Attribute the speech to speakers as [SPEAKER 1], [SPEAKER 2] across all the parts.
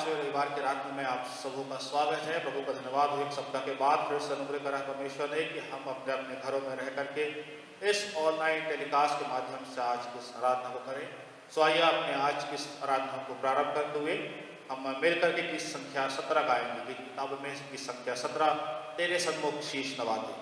[SPEAKER 1] पांचवें रविवार की रात में आप सबों का स्वागत है। प्रभु का धन्यवाद हो, एक सप्ताह के बाद फिर से अनुग्रह करा परमेश्वर ने कि हम अपने अपने घरों में रह करके इस ऑनलाइन टेलीकास्ट के माध्यम से आज की इस आराधना को करें। सो आइए अपने आज की इस आराधना को प्रारंभ करते हुए हम मिलकर के गीत संख्या 17 गाएंगे। गीत किताब में गीत संख्या 17, तेरे सन्मुख शीश नवा दे।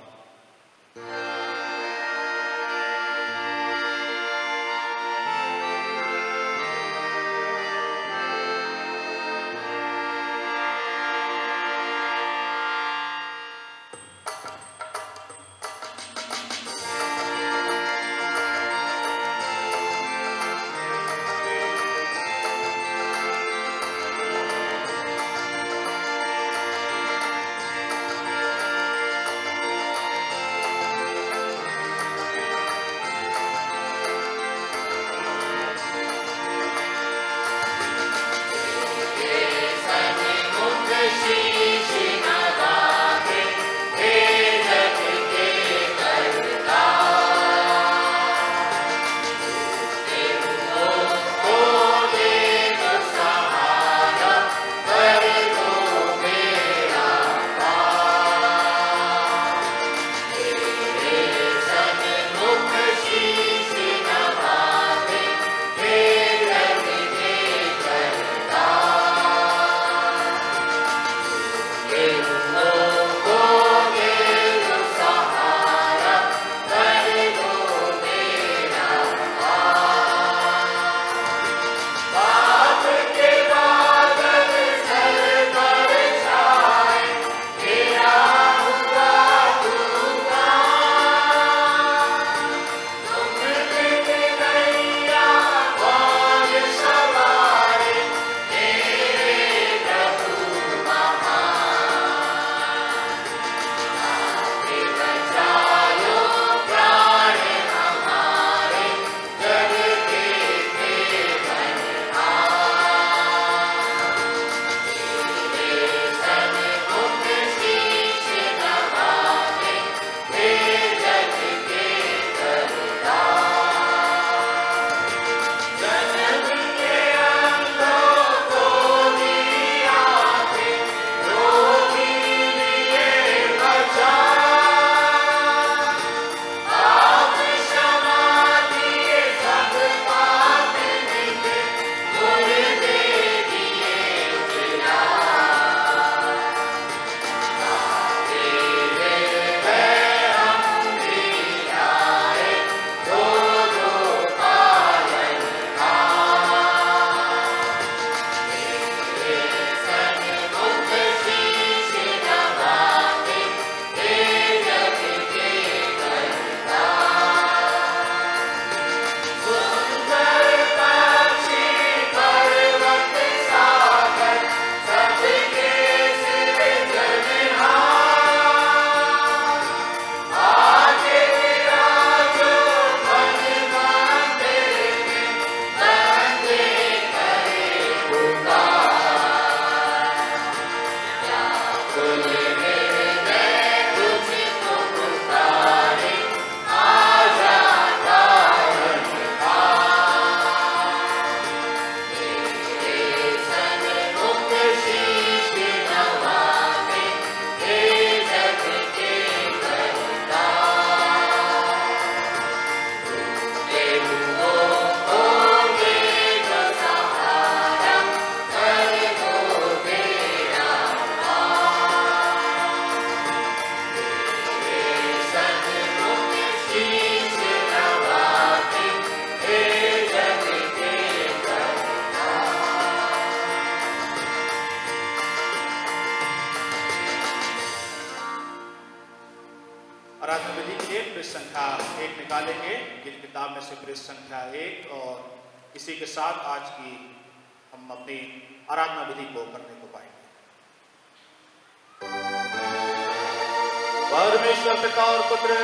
[SPEAKER 2] परमेश्वर पिता और पुत्र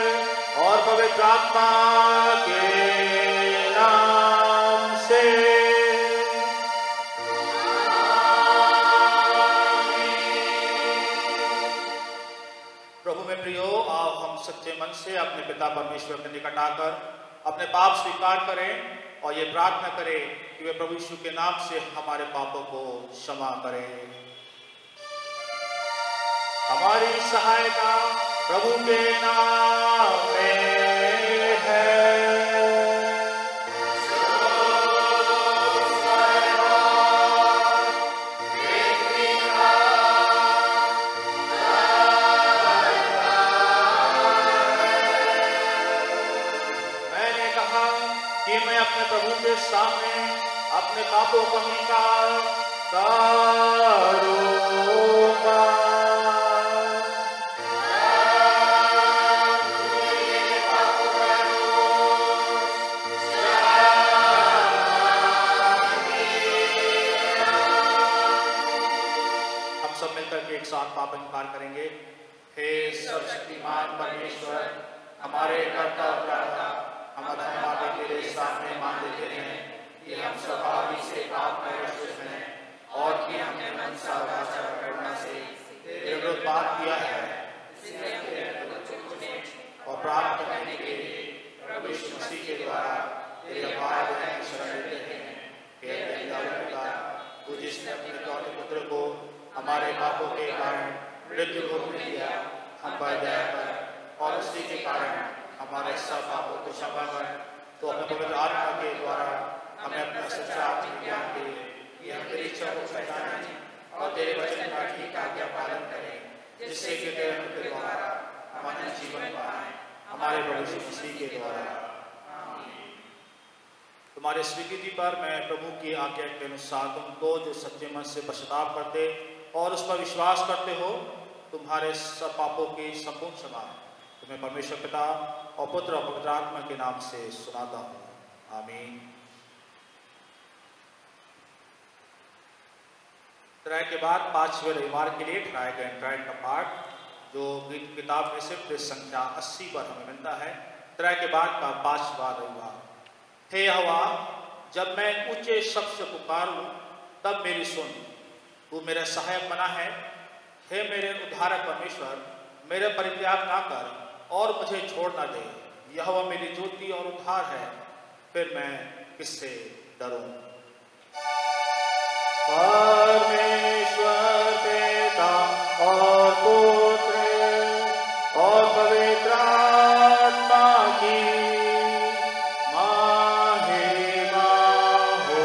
[SPEAKER 2] और पवित्र आत्मा के नाम से
[SPEAKER 1] प्रभु में प्रियो, आओ हम सच्चे मन से अपने पिता परमेश्वर के निकट आकर अपने पाप स्वीकार करें और ये प्रार्थना करें कि वे प्रभु यीशु के नाम से हमारे पापों को क्षमा करें। हमारी सहायता प्रभु के नाम में है। अपने प्रभु के सामने अपने पापों को अंगीकार करूंगा। हम सब मिलकर के एक साथ पाप अंगीकार करेंगे। हे सर्वशक्तिमान परमेश्वर, हमारे कर्ता और त्राता, हम अधर्मादि तेरे सामने मान लेते हैं कि हम स्वभाव ही से पाप में रहित हैं और कि हमने मन सा वाचा करना से तेरे विरुद्ध पाप किया है, इसलिए हम तेरे विरुद्ध झूठे और प्राप्त करने के लिए प्रभु यीशु मसीह के द्वारा तेरे अपार दया की शरण लेते हैं। हे दयालु पिता, तू जिसने अपने इकलौते पुत्र को हमारे पापों के कारण मृत्यु को दिया, हम पर दया कर और उसी के कारण हमारे सब पापों को क्षमा कर। तो अपने पवित्र आत्मा के द्वारा हमें अपना सच्चा ज्ञान दे कि हम तेरी इच्छा को पहचानें और तेरे वचन का ठीक आज्ञा पालन करें, जिससे कि तेरे नाम के द्वारा हम अनंत जीवन पाएं, हमारे प्रभु यीशु मसीह के द्वारा। तुम्हारे स्वीकृति पर मैं प्रभु की आज्ञा के अनुसार तुमको जो सच्चे मन से पश्चाताप करते और उस पर विश्वास करते हो, तुम्हारे सब पापों की संपूर्ण क्षमा तुम्हें परमेश्वर पिता और पुत्र और पवित्र आत्मा के नाम से सुनाता हूँ। आमीन। त्रय के बाद 5वें रविवार के लिए ठहराए गए त्रय का पाठ जो गीत किताब में से पृष्ठ संख्या 80 पर हमें मिलता है। त्रय के बाद का 5वां रविवार। हे यहोवा, जब मैं ऊंचे शब्द से पुकारूं तब मेरी सुन, तू मेरा सहायक बना है। हे मेरे उद्धारक परमेश्वर, मेरे परित्याग ना कर और मुझे छोड़ ना दे। यहोवा मेरी ज्योति और उद्धार है, फिर मैं किससे डरूं। परमेश्वर पिता और पुत्र और पवित्र आत्मा की महिमा हो।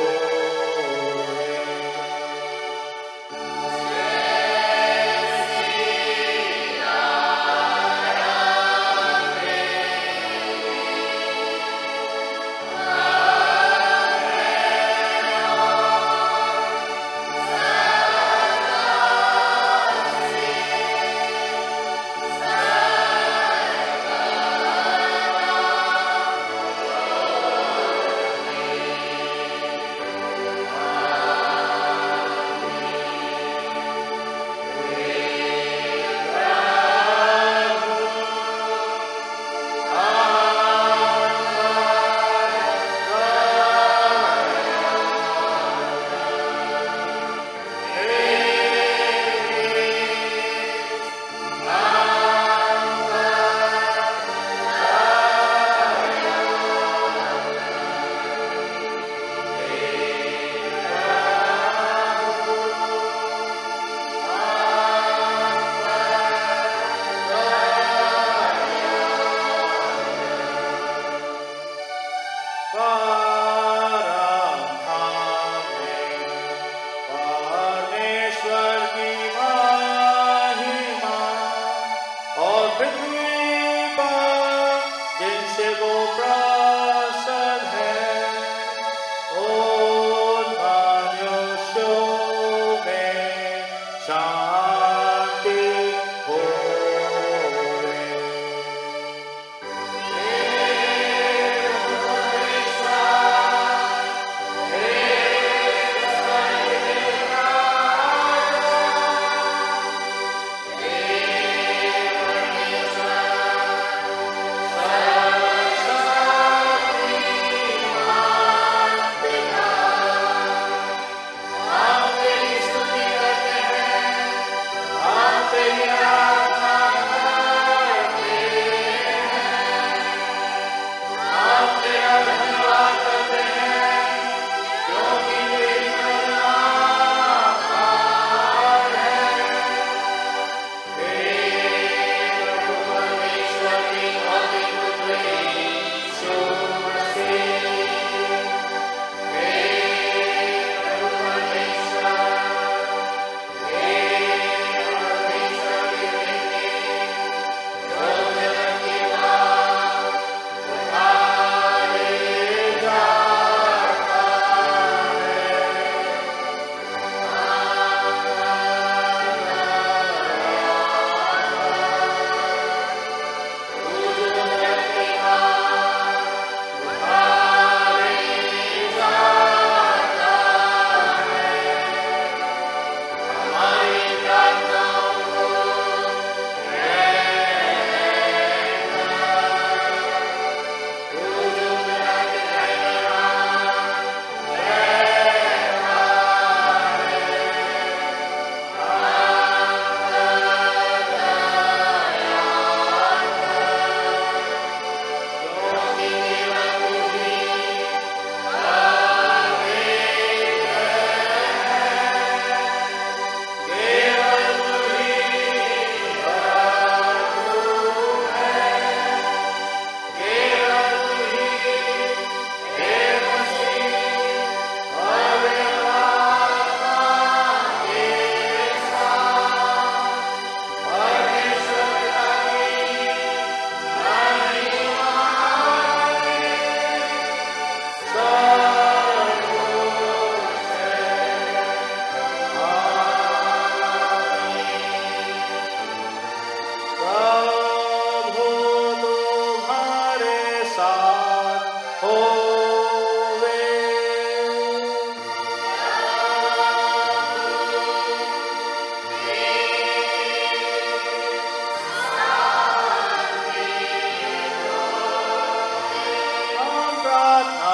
[SPEAKER 2] प्रार्थना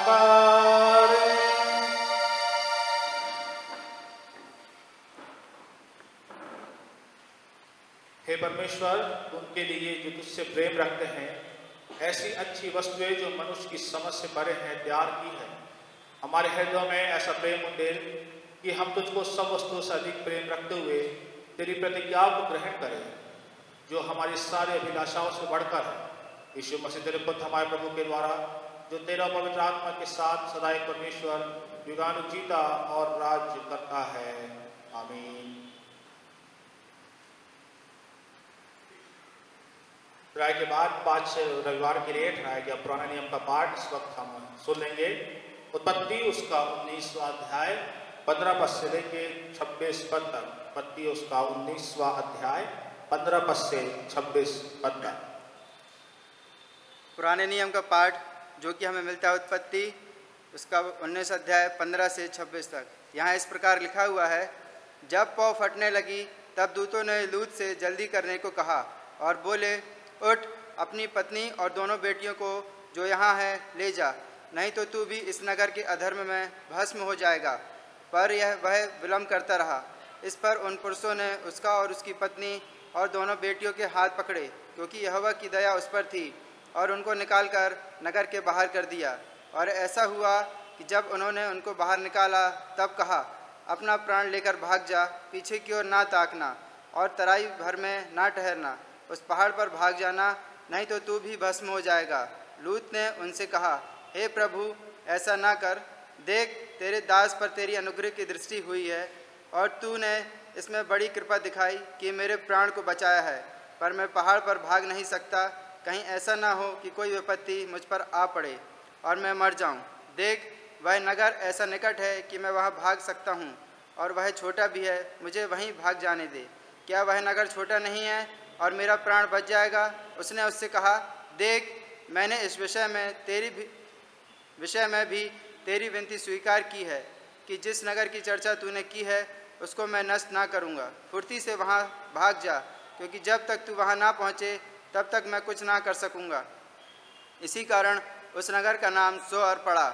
[SPEAKER 2] करें।
[SPEAKER 1] हे परमेश्वर, उनके लिए जो तुझसे प्रेम रखते हैं ऐसी अच्छी वस्तुएं जो मनुष्य की समझ से परे हैं तैयार की है। हमारे हृदयों में ऐसा प्रेम उंडेल कि हम तुझको सब वस्तुओं से अधिक प्रेम रखते हुए तेरी प्रतिज्ञा को ग्रहण करें जो हमारी सारी अभिलाषाओं से बढ़कर है। यीशु मसीह तेरे पुत्र हमारे प्रभु के द्वारा जो तेरा पवित्र आत्मा के साथ सदा एक परमेश्वर युगानु जीता और राज्य करता है। आमीन। राय के बाद 5 रविवार के लिए ठहराया गया पुराना नियम का पाठ इस वक्त हम सुन लेंगे। उत्पत्ति उसका 19वां अध्याय 15 पद से लेके 26 पद तक। उत्पत्ति उसका 19वां अध्याय 15 पद से 26 पद तक।
[SPEAKER 3] पुराने नियम का पाठ जो कि हमें मिलता है उत्पत्ति उसका 19 अध्याय 15 से 26 तक। यहाँ इस प्रकार लिखा हुआ है, जब पौ फटने लगी तब दूतों ने लूत से जल्दी करने को कहा और बोले, उठ, अपनी पत्नी और दोनों बेटियों को जो यहाँ है ले जा, नहीं तो तू भी इस नगर के अधर्म में भस्म हो जाएगा। पर वह विलम्ब करता रहा। इस पर उन पुरुषों ने उसका और उसकी पत्नी और दोनों बेटियों के हाथ पकड़े, क्योंकि यहोवा की दया उस पर थी, और उनको निकालकर नगर के बाहर कर दिया। और ऐसा हुआ कि जब उन्होंने उनको बाहर निकाला तब कहा, अपना प्राण लेकर भाग जा, पीछे की ओर ना ताकना और तराई भर में ना ठहरना, उस पहाड़ पर भाग जाना, नहीं तो तू भी भस्म हो जाएगा। लूत ने उनसे कहा, हे प्रभु, ऐसा ना कर, देख तेरे दास पर तेरी अनुग्रह की दृष्टि हुई है और तूने इसमें बड़ी कृपा दिखाई कि मेरे प्राण को बचाया है। पर मैं पहाड़ पर भाग नहीं सकता, कहीं ऐसा ना हो कि कोई विपत्ति मुझ पर आ पड़े और मैं मर जाऊं। देख, वह नगर ऐसा निकट है कि मैं वहां भाग सकता हूं, और वह छोटा भी है, मुझे वहीं भाग जाने दे। क्या वह नगर छोटा नहीं है और मेरा प्राण बच जाएगा? उसने उससे कहा, देख, मैंने इस विषय में भी तेरी विनती स्वीकार की है कि जिस नगर की चर्चा तूने की है उसको मैं नष्ट ना करूँगा। फुर्ती से वहाँ भाग जा, क्योंकि जब तक तू वहाँ ना पहुँचे तब तक मैं कुछ ना कर सकूँगा। इसी कारण उस नगर का नाम सोअर पड़ा।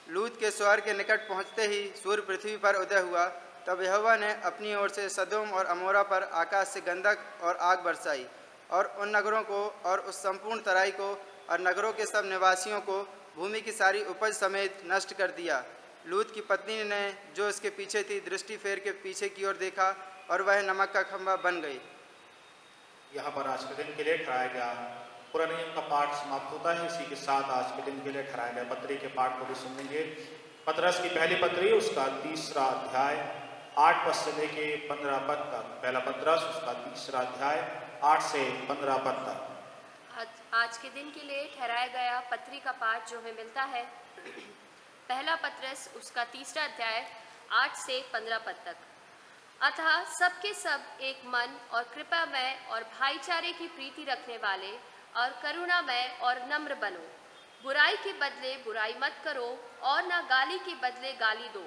[SPEAKER 3] लूत के सोअर के निकट पहुँचते ही सूर्य पृथ्वी पर उदय हुआ। तब यहोवा ने अपनी ओर से सदोम और अमोरा पर आकाश से गंधक और आग बरसाई, और उन नगरों को और उस संपूर्ण तराई को और नगरों के सब निवासियों को भूमि की सारी उपज समेत नष्ट कर दिया। लूत की पत्नी ने जो उसके पीछे थी दृष्टि फेर के पीछे की ओर देखा, और वह नमक का खंभा बन गई।
[SPEAKER 1] यहाँ पर आज के दिन के लिए ठहराया गया पुराने नियम का पाठ समाप्त होता है। इसी के साथ आज के दिन के लिए ठहराया गया पत्री के पाठ को भी सुन लेंगे। पतरस की पहली पत्री उसका 3रा अध्याय 8 पद से लेके 15 पद तक। पहला पतरस उसका 3रा अध्याय 8 से 15 पद तक।
[SPEAKER 4] आज के दिन के लिए ठहराया गया पत्री का पाठ जो हमें मिलता है पहला पतरस उसका 3रा अध्याय 8 से 15 पद तक। अतः सबके सब एक मन और कृपामय और भाईचारे की प्रीति रखने वाले और करुणामय और नम्र बनो। बुराई के बदले बुराई मत करो और ना गाली के बदले गाली दो,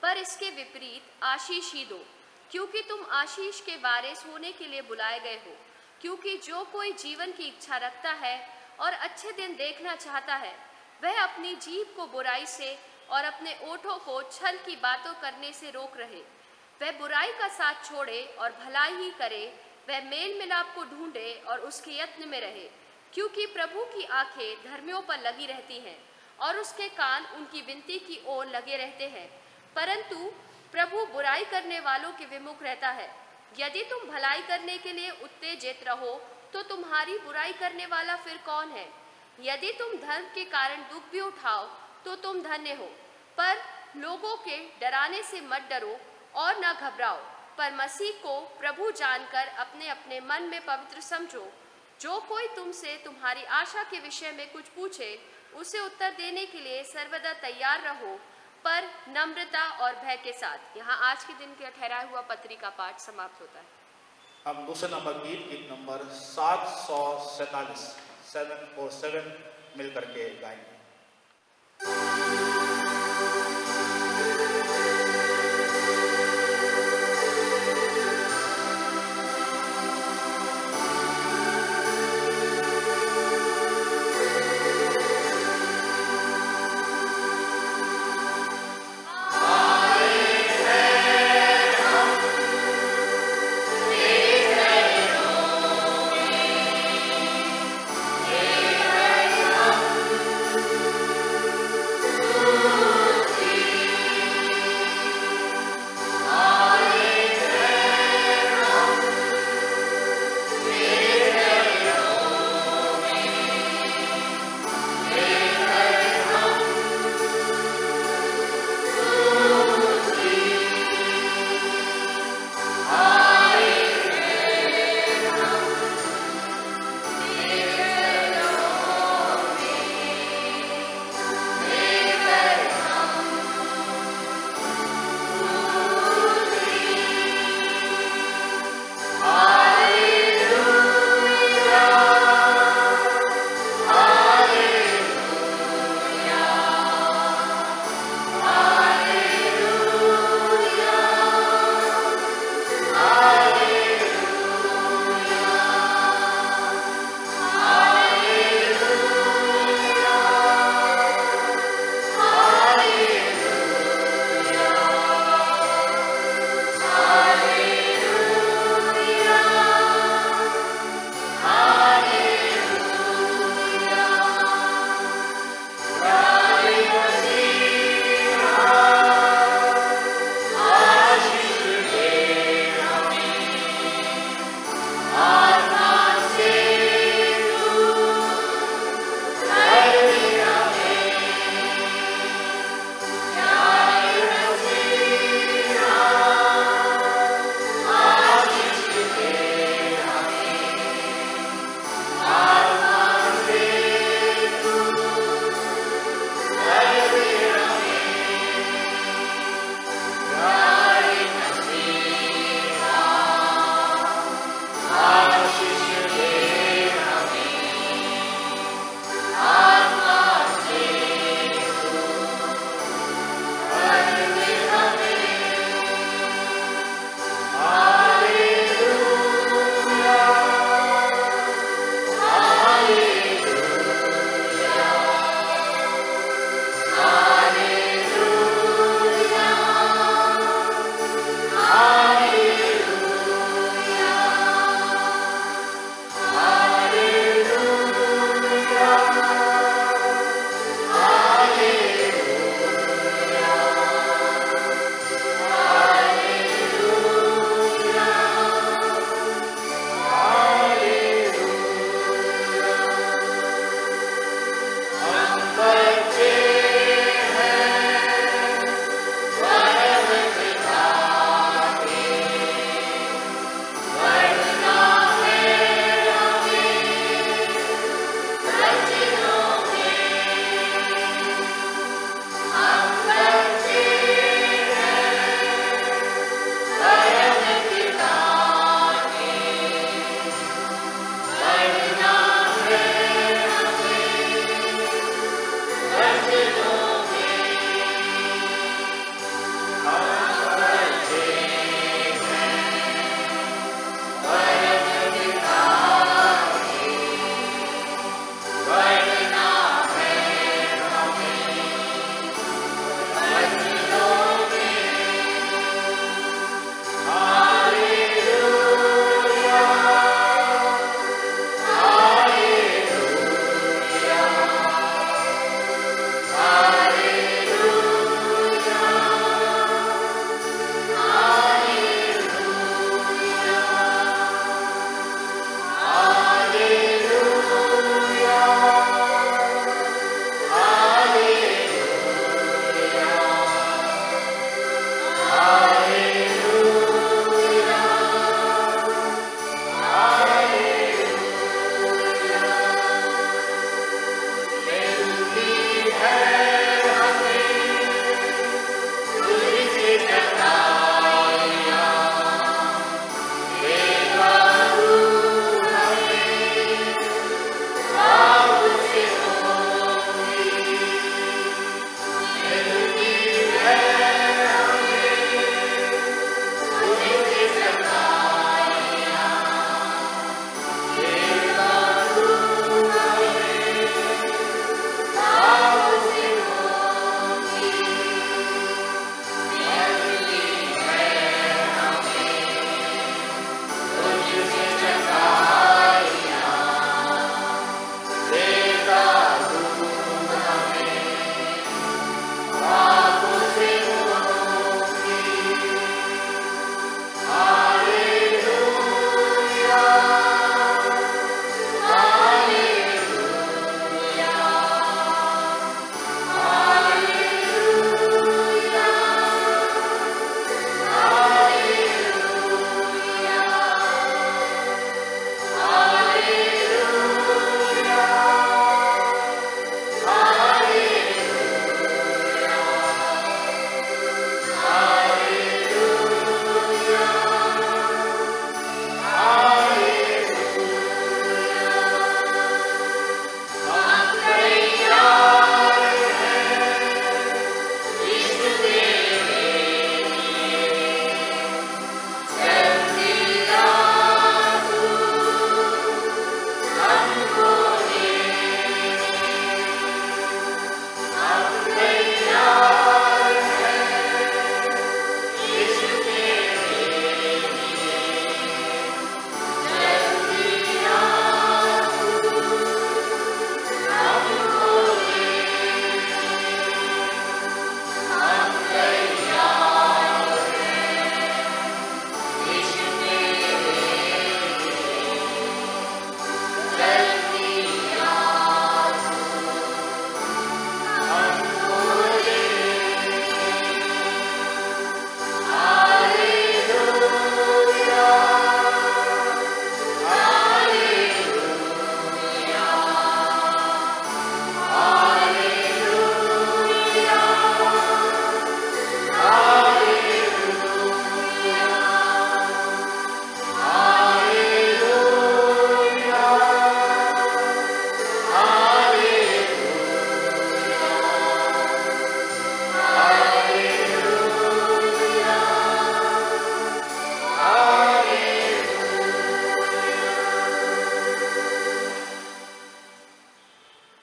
[SPEAKER 4] पर इसके विपरीत आशीष ही दो, क्योंकि तुम आशीष के वारिस होने के लिए बुलाए गए हो। क्योंकि जो कोई जीवन की इच्छा रखता है और अच्छे दिन देखना चाहता है, वह अपनी जीभ को बुराई से और अपने ओठों को छल की बातों करने से रोक रहे। वह बुराई का साथ छोड़े और भलाई ही करे। वह मेल मिलाप को ढूंढे और उसके यत्न में रहे, क्योंकि प्रभु की आंखें धर्मियों पर लगी रहती हैं और उसके कान उनकी विनती की ओर लगे रहते हैं। परंतु प्रभु बुराई करने वालों के विमुख रहता है। यदि तुम भलाई करने के लिए उत्तेजित रहो तो तुम्हारी बुराई करने वाला फिर कौन है? यदि तुम धर्म के कारण दुख भी उठाओ तो तुम धन्य हो। पर लोगों के डराने से मत डरो और न घबराओ, पर मसीह को प्रभु जानकर अपने अपने मन में पवित्र समझो। जो कोई तुमसे तुम्हारी आशा के विषय में कुछ पूछे, उसे उत्तर देने के लिए सर्वदा तैयार रहो, पर नम्रता और भय के साथ। यहाँ आज के दिन के ठहराया हुआ पत्री का पाठ समाप्त होता है।
[SPEAKER 1] हम दूसरे नंबर गीत नंबर 747 747 मिलकर के गाएंगे।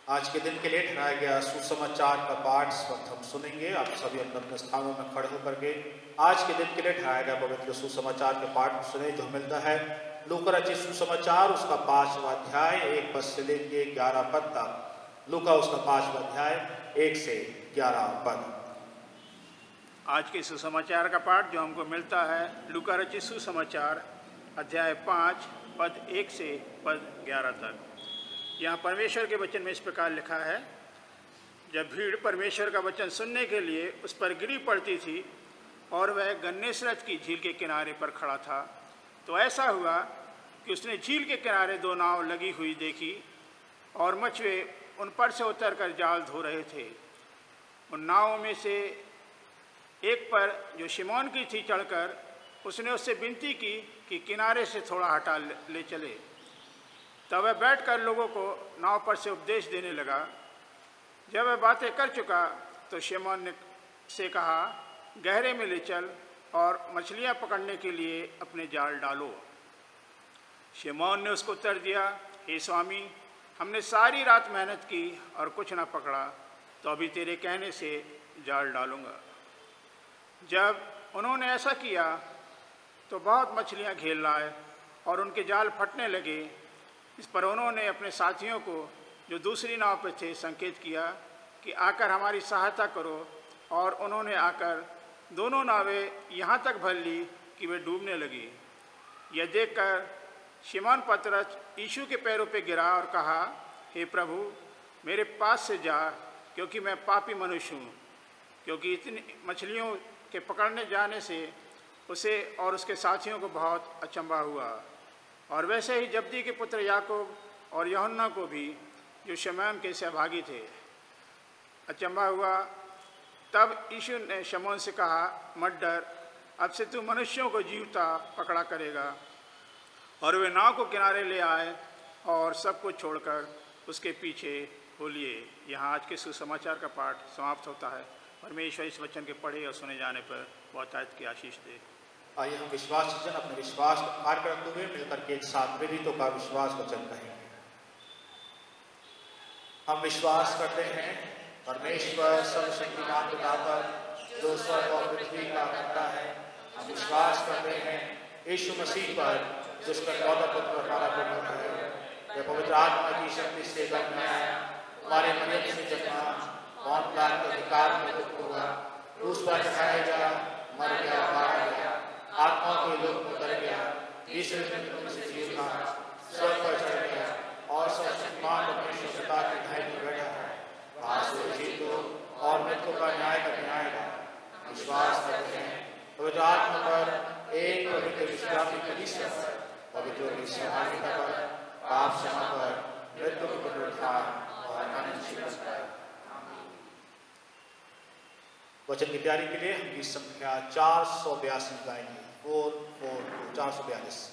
[SPEAKER 1] आज के दिन के लिए ठहराया गया सुसमाचार का पाठ इस वक्त हम सुनेंगे। आप सभी अपने अपने स्थानों में खड़े होकर के आज के दिन के लिए ठहराया गया पवित्र सुसमाचार के पाठ सुने, जो मिलता है लूका रचित सुसमाचार उसका 5वां अध्याय 1 पद से लेके 11 पद तक। लूका उसका 5वां अध्याय 1 से 11 पद।
[SPEAKER 5] आज के सुसमाचार का पाठ जो हमको मिलता है लूका रचित सुसमाचार अध्याय 5 पद 1 से पद 11 तक। यहाँ परमेश्वर के वचन में इस प्रकार लिखा है, जब भीड़ परमेश्वर का वचन सुनने के लिए उस पर गिरी पड़ती थी और वह गन्नेसरत की झील के किनारे पर खड़ा था, तो ऐसा हुआ कि उसने झील के किनारे 2 नाव लगी हुई देखी और मछुए उन पर से उतरकर जाल धो रहे थे। उन नावों में से एक पर जो शिमोन की थी चढ़कर उसने उससे विनती की कि किनारे से थोड़ा हटा ले चले। तब वह बैठकर लोगों को नाव पर से उपदेश देने लगा। जब वह बातें कर चुका तो शिमोन ने से कहा, गहरे में ले चल और मछलियां पकड़ने के लिए अपने जाल डालो। शिमोन ने उसको उत्तर दिया, हे स्वामी, हमने सारी रात मेहनत की और कुछ ना पकड़ा, तो अभी तेरे कहने से जाल डालूंगा। जब उन्होंने ऐसा किया तो बहुत मछलियां घेर लाए और उनके जाल फटने लगे। इस पर उन्होंने अपने साथियों को जो दूसरी नाव पर थे संकेत किया कि आकर हमारी सहायता करो, और उन्होंने आकर दोनों नावें यहाँ तक भर ली कि वे डूबने लगी। यह देखकर शिमोन पतरस यीशु के पैरों पर गिरा और कहा, हे प्रभु, मेरे पास से जा, क्योंकि मैं पापी मनुष्य हूँ। क्योंकि इतनी मछलियों के पकड़ने जाने से उसे और उसके साथियों को बहुत अचंभा हुआ। और वैसे ही जब्दी के पुत्र याकूब और यूहन्ना को भी, जो शमौन के सहभागी थे, अचंभा हुआ। तब यीशु ने शमौन से कहा, मत डर, अब से तू मनुष्यों को जीवता पकड़ा करेगा। और वे नाव को किनारे ले आए और सब कुछ छोड़कर उसके पीछे हो लिए। यहाँ आज के सुसमाचार का पाठ समाप्त होता है। परमेश्वर इस वचन के पढ़े और सुने जाने पर बहुतायत की आशीष दे।
[SPEAKER 1] आइए हम विश्वास वचन अपने विश्वास को पार करते हुए मिलकर के एक साथ प्रेरितों का विश्वास वचन कहेंगे। हम विश्वास करते हैं परमेश्वर सर्वशक्तिमान पिता जो स्वर्ग और पृथ्वी का करता है। हम विश्वास करते हैं यीशु मसीह पर जिसका चौथा पुत्र हमारा प्रभु है, वह पवित्र आत्मा की शक्ति से जन्म में आया, हमारे मरियम से जन्मा, मौत का अधिकार में दुख हुआ, क्रूस पर चढ़ाया गया, मर गया, मारा गया, आत्मा के लोक में उतर गया, तीसरे दिन से जी उठा, स्वर्ग पर चढ़ गया और सर्वशक्तिमान परमेश्वर पिता की दाहिनी ओर बैठा है। वहाँ से जीवितों और मृतकों का न्याय करने आएगा। विश्वास करते हैं पवित्र आत्मा पर, एक पवित्र विश्वासी कलीसिया पर, पवित्र की सहभागिता पर, पाप क्षमा पर, मृत्यु के पुनरुत्थान और अनंत जीवन पर। वचन की तैयारी के लिए हम गीत संख्या 482 गाएंगे। 442।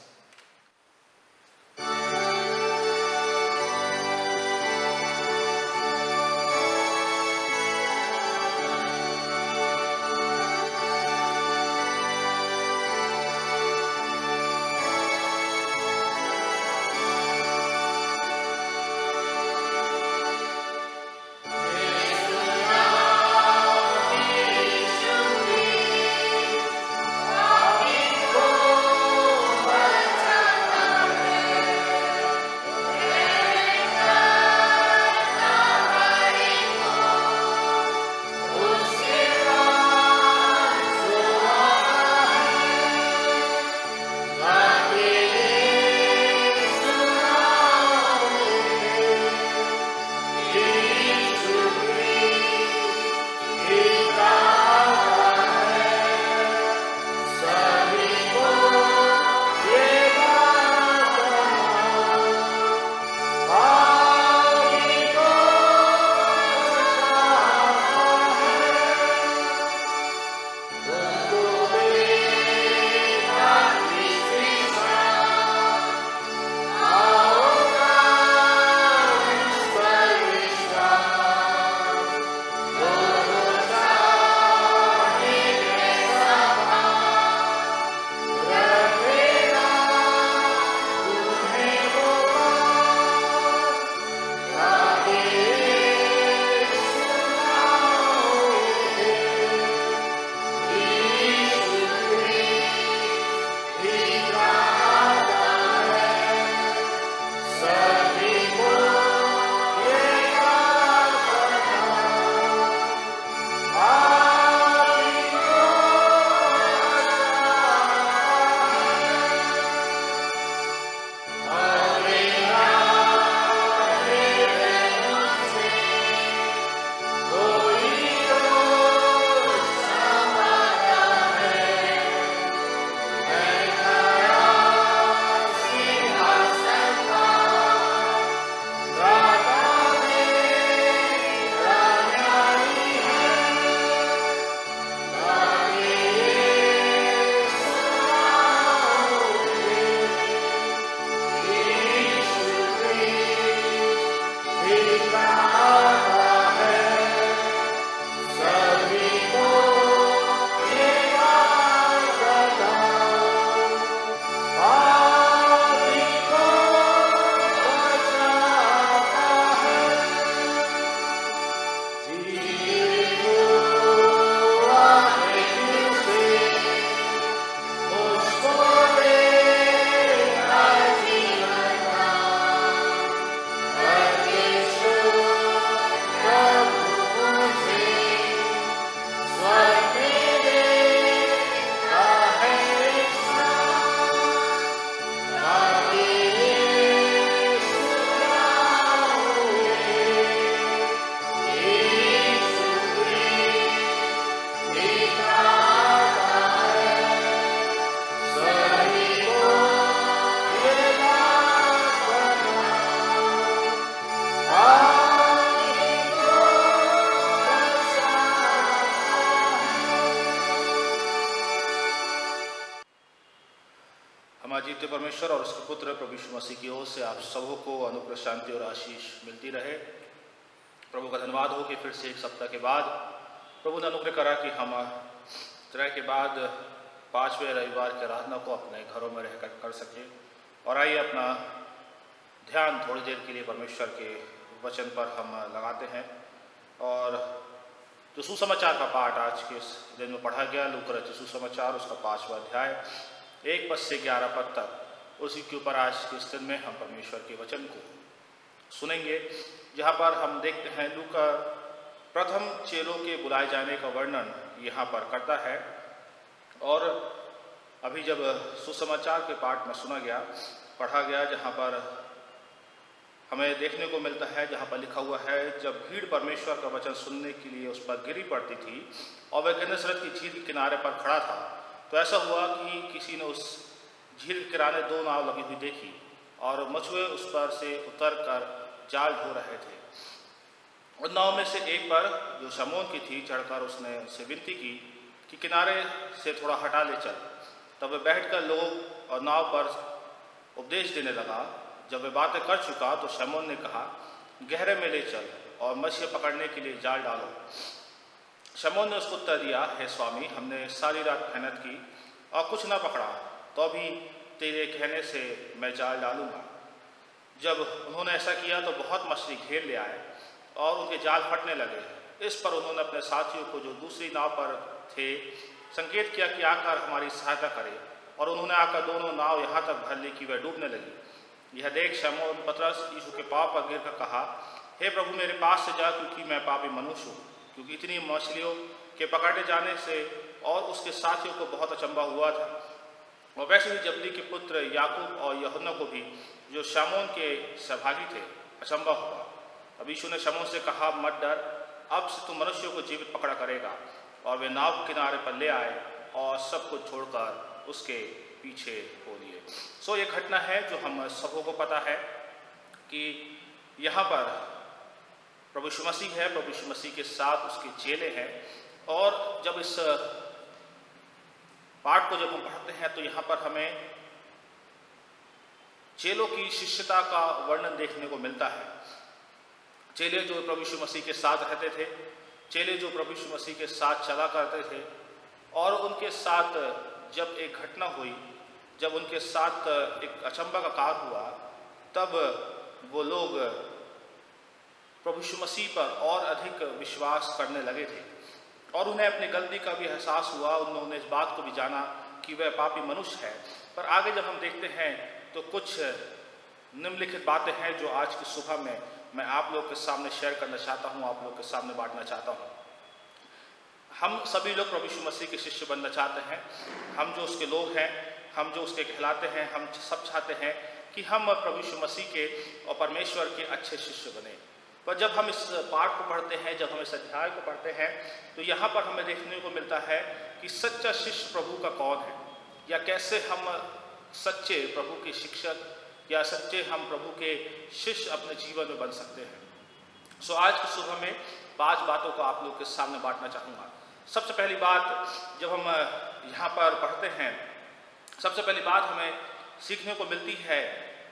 [SPEAKER 1] परमेश्वर और उसके पुत्र प्रभु यीशु मसीह की ओर से आप सबों को अनुग्रह, शांति और आशीष मिलती रहे। प्रभु का धन्यवाद हो कि फिर से एक सप्ताह के बाद प्रभु ने अनुग्रह करा कि हम तरह के बाद 5वें रविवार की आराधना को अपने घरों में रहकर कर सकें। और आइए अपना ध्यान थोड़ी देर के लिए परमेश्वर के वचन पर हम लगाते हैं। और जो सुसमाचार का पाठ आज के इस दिन में पढ़ा गया, लूका रचित सुसमाचार उसका 5वां अध्याय 1 पद से 11 पद तक, उसी के ऊपर आज के इस दिन में हम परमेश्वर के वचन को सुनेंगे, जहाँ पर हम देखते हैं लूका प्रथम चेलों के बुलाए जाने का वर्णन यहाँ पर करता है। और अभी जब सुसमाचार के पाठ में सुना गया, पढ़ा गया, जहाँ पर हमें देखने को मिलता है, जहाँ पर लिखा हुआ है, जब भीड़ परमेश्वर का वचन सुनने के लिए उस पर गिरी पड़ती थी और वह गन्नेसरत की झील के किनारे पर खड़ा था, तो ऐसा हुआ कि किसी ने उस झील के किनारे 2 नाव लगी हुई देखी और मछुए उस पर से उतर कर जाल ढो रहे थे। उन नाव में से एक पर, जो शमौन की थी, चढ़कर उसने उससे विनती की कि किनारे से थोड़ा हटा ले चल। तब वह बैठकर लोग और नाव पर उपदेश देने लगा। जब वह बातें कर चुका तो शमौन ने कहा, गहरे में ले चल और मछली पकड़ने के लिए जाल डालो। शमौन ने उसको उत्तर दिया, हे स्वामी, हमने सारी रात मेहनत की और कुछ न पकड़ा, तो भी तेरे कहने से मैं जाल डालूंगा। जब उन्होंने ऐसा किया तो बहुत मछली घेर ले आए और उनके जाल फटने लगे। इस पर उन्होंने अपने साथियों को, जो दूसरी नाव पर थे, संकेत किया कि आकर हमारी सहायता करे, और उन्होंने आकर दोनों नाव यहाँ तक भर ली कि वह डूबने लगी। यह देख शमौन पतरस यीशु के पाँव पर गिरकर कहा, हे प्रभु, मेरे पास से जा, क्योंकि मैं पापी मनुष्य हूँ। क्योंकि इतनी मछलियों के पकड़े जाने से और उसके साथियों को बहुत अचंभा हुआ था। और वैसे ही जबदी के पुत्र याकूब और यूहन्ना को भी, जो शमौन के सहभागी थे, अचंभा हुआ। अब यीशु ने शमौन से कहा, मत डर, अब से तू मनुष्यों को जीवित पकड़ा करेगा। और वे नाव किनारे पर ले आए और सब कुछ छोड़कर उसके पीछे हो लिए। सो ये घटना है जो हम सबों को पता है कि यहाँ पर प्रभु यीशु मसीह है, प्रभु यीशु मसीह के साथ उसके चेले हैं। और जब इस पाठ को जब हम पढ़ते हैं तो यहाँ पर हमें चेलों की शिष्यता का वर्णन देखने को मिलता है। चेले जो प्रभु यीशु मसीह के साथ रहते थे, चेले जो प्रभु यीशु मसीह के साथ चला करते थे, और उनके साथ जब एक घटना हुई, जब उनके साथ एक अचंभा का कार्य हुआ, तब वो लोग प्रभु यीशु मसीह पर और अधिक विश्वास करने लगे थे और उन्हें अपनी गलती का भी एहसास हुआ। उन्होंने इस बात को भी जाना कि वह पापी मनुष्य है। पर आगे जब हम देखते हैं तो कुछ निम्नलिखित बातें हैं जो आज की सुबह में मैं आप लोग के सामने शेयर करना चाहता हूँ, आप लोग के सामने बांटना चाहता हूँ। हम सभी लोग प्रभु यीशु मसीह के शिष्य बनना चाहते हैं। हम जो उसके लोग हैं, हम जो उसके कहलाते हैं, हम सब चाहते हैं कि हम प्रभु यीशु मसीह के और परमेश्वर के अच्छे शिष्य बने। पर जब हम इस पाठ को पढ़ते हैं, जब हम इस अध्याय को पढ़ते हैं, तो यहाँ पर हमें देखने को मिलता है कि सच्चा शिष्य प्रभु का कौन है, या कैसे हम सच्चे प्रभु के शिक्षक या सच्चे हम प्रभु के शिष्य अपने जीवन में बन सकते हैं। सो आज की सुबह में 5 बातों को आप लोग के सामने बांटना चाहूँगा। सबसे पहली बात, जब हम यहाँ पर पढ़ते हैं, सबसे पहली बात हमें सीखने को मिलती है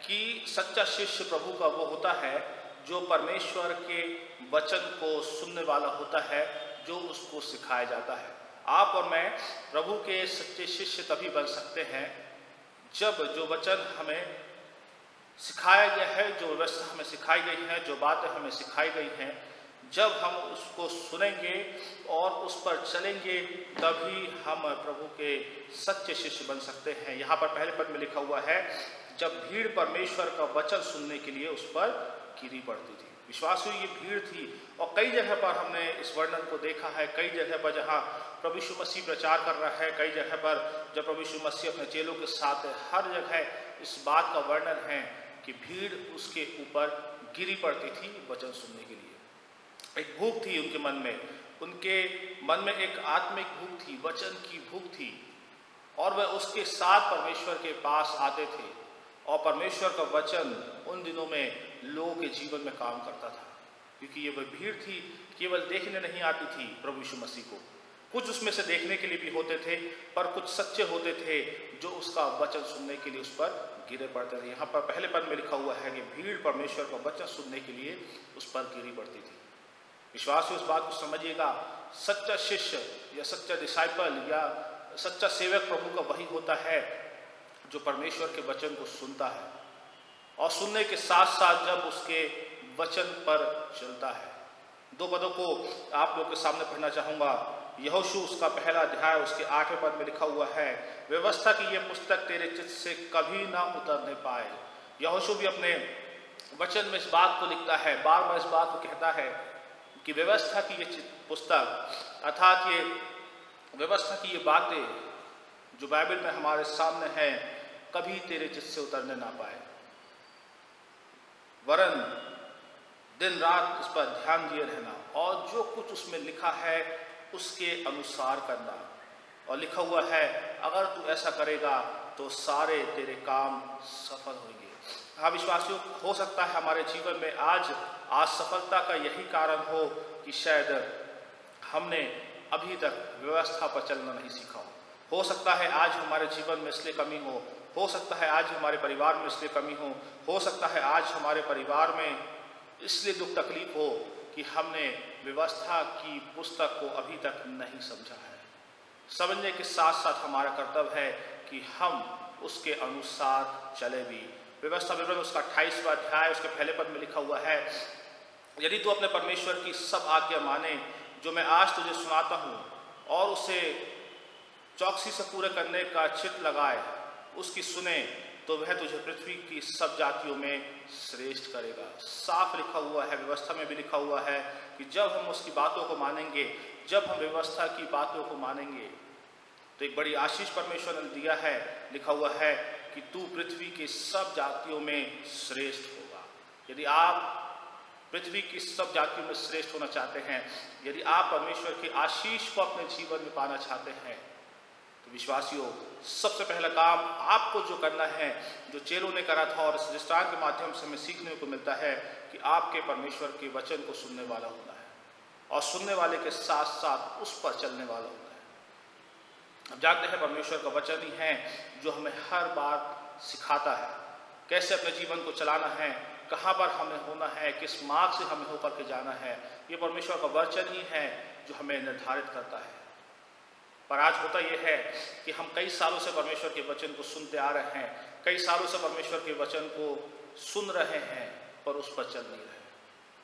[SPEAKER 1] कि सच्चा शिष्य प्रभु का वो होता है जो परमेश्वर के वचन को सुनने वाला होता है, जो उसको सिखाया जाता है। आप और मैं प्रभु के सच्चे शिष्य तभी बन सकते हैं जब जो वचन हमें सिखाया गया है, जो व्यवस्था हमें सिखाई गई है, जो बातें हमें सिखाई गई हैं, जब हम उसको सुनेंगे और उस पर चलेंगे, तभी हम प्रभु के सच्चे शिष्य बन सकते हैं। यहाँ पर पहले पद में लिखा हुआ है, जब भीड़ परमेश्वर का वचन सुनने के लिए उस पर गिरी पड़ती थी। विश्वासियों, ये भीड़ थी। और कई जगह पर हमने इस वर्णन को देखा है, कई जगह पर जहाँ प्रभु यीशु मसीह प्रचार कर रहा है, कई जगह पर जब प्रभु यीशु मसीह अपने चेलों के साथ, हर जगह इस बात का वर्णन है कि भीड़ उसके ऊपर गिरी पड़ती थी वचन सुनने के लिए। एक भूख थी उनके मन में एक आत्मिक भूख थी, वचन की भूख थी, और वह उसके साथ परमेश्वर के पास आते थे। और परमेश्वर का वचन उन दिनों में लोगों के जीवन में काम करता था, क्योंकि ये वह भीड़ थी केवल देखने नहीं आती थी प्रभु यीशु मसीह को, कुछ उसमें से देखने के लिए भी होते थे, पर कुछ सच्चे होते थे जो उसका वचन सुनने के लिए उस पर गिरे पड़ते थे। यहाँ पर पहले पद में लिखा हुआ है कि भीड़ परमेश्वर का वचन सुनने के लिए उस पर गिरी पड़ती थी। विश्वासी उस बात को समझिएगा, सच्चा शिष्य या सच्चा डिसाइपल या सच्चा सेवक प्रभु का वही होता है जो परमेश्वर के वचन को सुनता है और सुनने के साथ साथ जब उसके वचन पर चलता है। दो पदों को आप लोग के सामने पढ़ना चाहूंगा। यहोशू उसका पहला अध्याय उसके 8वें पद में लिखा हुआ है, व्यवस्था की यह पुस्तक तेरे चित्त से कभी ना उतरने पाए। यहोशू भी अपने वचन में इस बात को लिखता है, बार बार इस बात को कहता है कि व्यवस्था की ये पुस्तक अर्थात ये व्यवस्था की ये बातें जो बाइबल में हमारे सामने है कभी तेरे चित्त से उतरने ना पाए, वरन दिन रात इस पर ध्यान दिए रहना और जो कुछ उसमें लिखा है उसके अनुसार करना। और लिखा हुआ है अगर तू ऐसा करेगा तो सारे तेरे काम सफल होंगे। हाँ विश्वासियों, हो सकता है हमारे जीवन में आज सफलता का यही कारण हो कि शायद हमने अभी तक व्यवस्था पर चलना नहीं सीखा हो सकता है आज हमारे जीवन में इसलिए कमी हो सकता है आज हमारे परिवार में इसलिए कमी हो सकता है आज हमारे परिवार में इसलिए दुख तकलीफ हो कि हमने व्यवस्था की पुस्तक को अभी तक नहीं समझा है। समझने के साथ साथ हमारा कर्तव्य है कि हम उसके अनुसार चले भी। व्यवस्था विवरण उसका 28वां अध्याय उसके पहले पद में लिखा हुआ है, यदि तू अपने परमेश्वर की सब आज्ञा माने जो मैं आज तुझे सुनाता हूँ और उसे चौकसी से पूरे करने का चित्त लगाए, उसकी सुने, तो वह तुझे पृथ्वी की सब जातियों में श्रेष्ठ करेगा। साफ लिखा हुआ है, व्यवस्था में भी लिखा हुआ है कि जब हम उसकी बातों को मानेंगे, जब हम व्यवस्था की बातों को मानेंगे तो एक बड़ी आशीष परमेश्वर ने दिया है। लिखा हुआ है कि तू पृथ्वी की सब जातियों में श्रेष्ठ होगा। यदि आप पृथ्वी की सब जातियों में श्रेष्ठ होना चाहते हैं, यदि आप परमेश्वर की आशीष को अपने जीवन में पाना चाहते हैं, तो विश्वासियों सबसे पहला काम आपको जो करना है, जो चेलों ने करा था और इस दृष्टांत के माध्यम से हमें सीखने को मिलता है कि आपके परमेश्वर के वचन को सुनने वाला होना है और सुनने वाले के साथ साथ उस पर चलने वाला होना है। हम जानते हैं परमेश्वर का वचन ही है जो हमें हर बात सिखाता है, कैसे अपने जीवन को चलाना है, कहाँ पर हमें होना है, किस मार्ग से हमें होकर के जाना है। ये परमेश्वर का वचन ही है जो हमें निर्धारित करता है। पर आज होता यह है कि हम कई सालों से परमेश्वर के वचन को सुनते आ रहे हैं, कई सालों से परमेश्वर के वचन को सुन रहे हैं, पर उस पर चल नहीं रहे।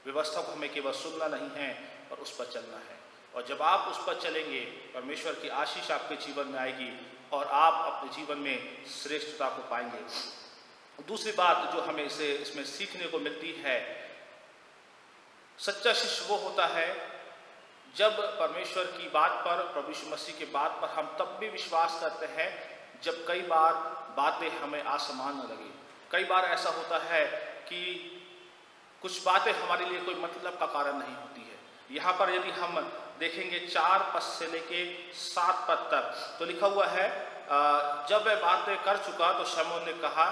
[SPEAKER 1] व्यवस्था को हमें केवल सुनना नहीं है पर उस पर चलना है। और जब आप उस पर चलेंगे, परमेश्वर की आशीष आपके जीवन में आएगी और आप अपने जीवन में श्रेष्ठता को पाएंगे। दूसरी बात जो हमें इसमें सीखने को मिलती है, सच्चा शिष्य वो होता है जब परमेश्वर की बात पर, प्रभु यीशु मसीह की बात पर हम तब भी विश्वास करते हैं जब कई बार बातें हमें असमान न लगी। कई बार ऐसा होता है कि कुछ बातें हमारे लिए कोई मतलब का कारण नहीं होती है। यहाँ पर यदि हम देखेंगे 4 पद से लेके 7 पद तक तो लिखा हुआ है, जब वह बातें कर चुका तो शमौन ने कहा,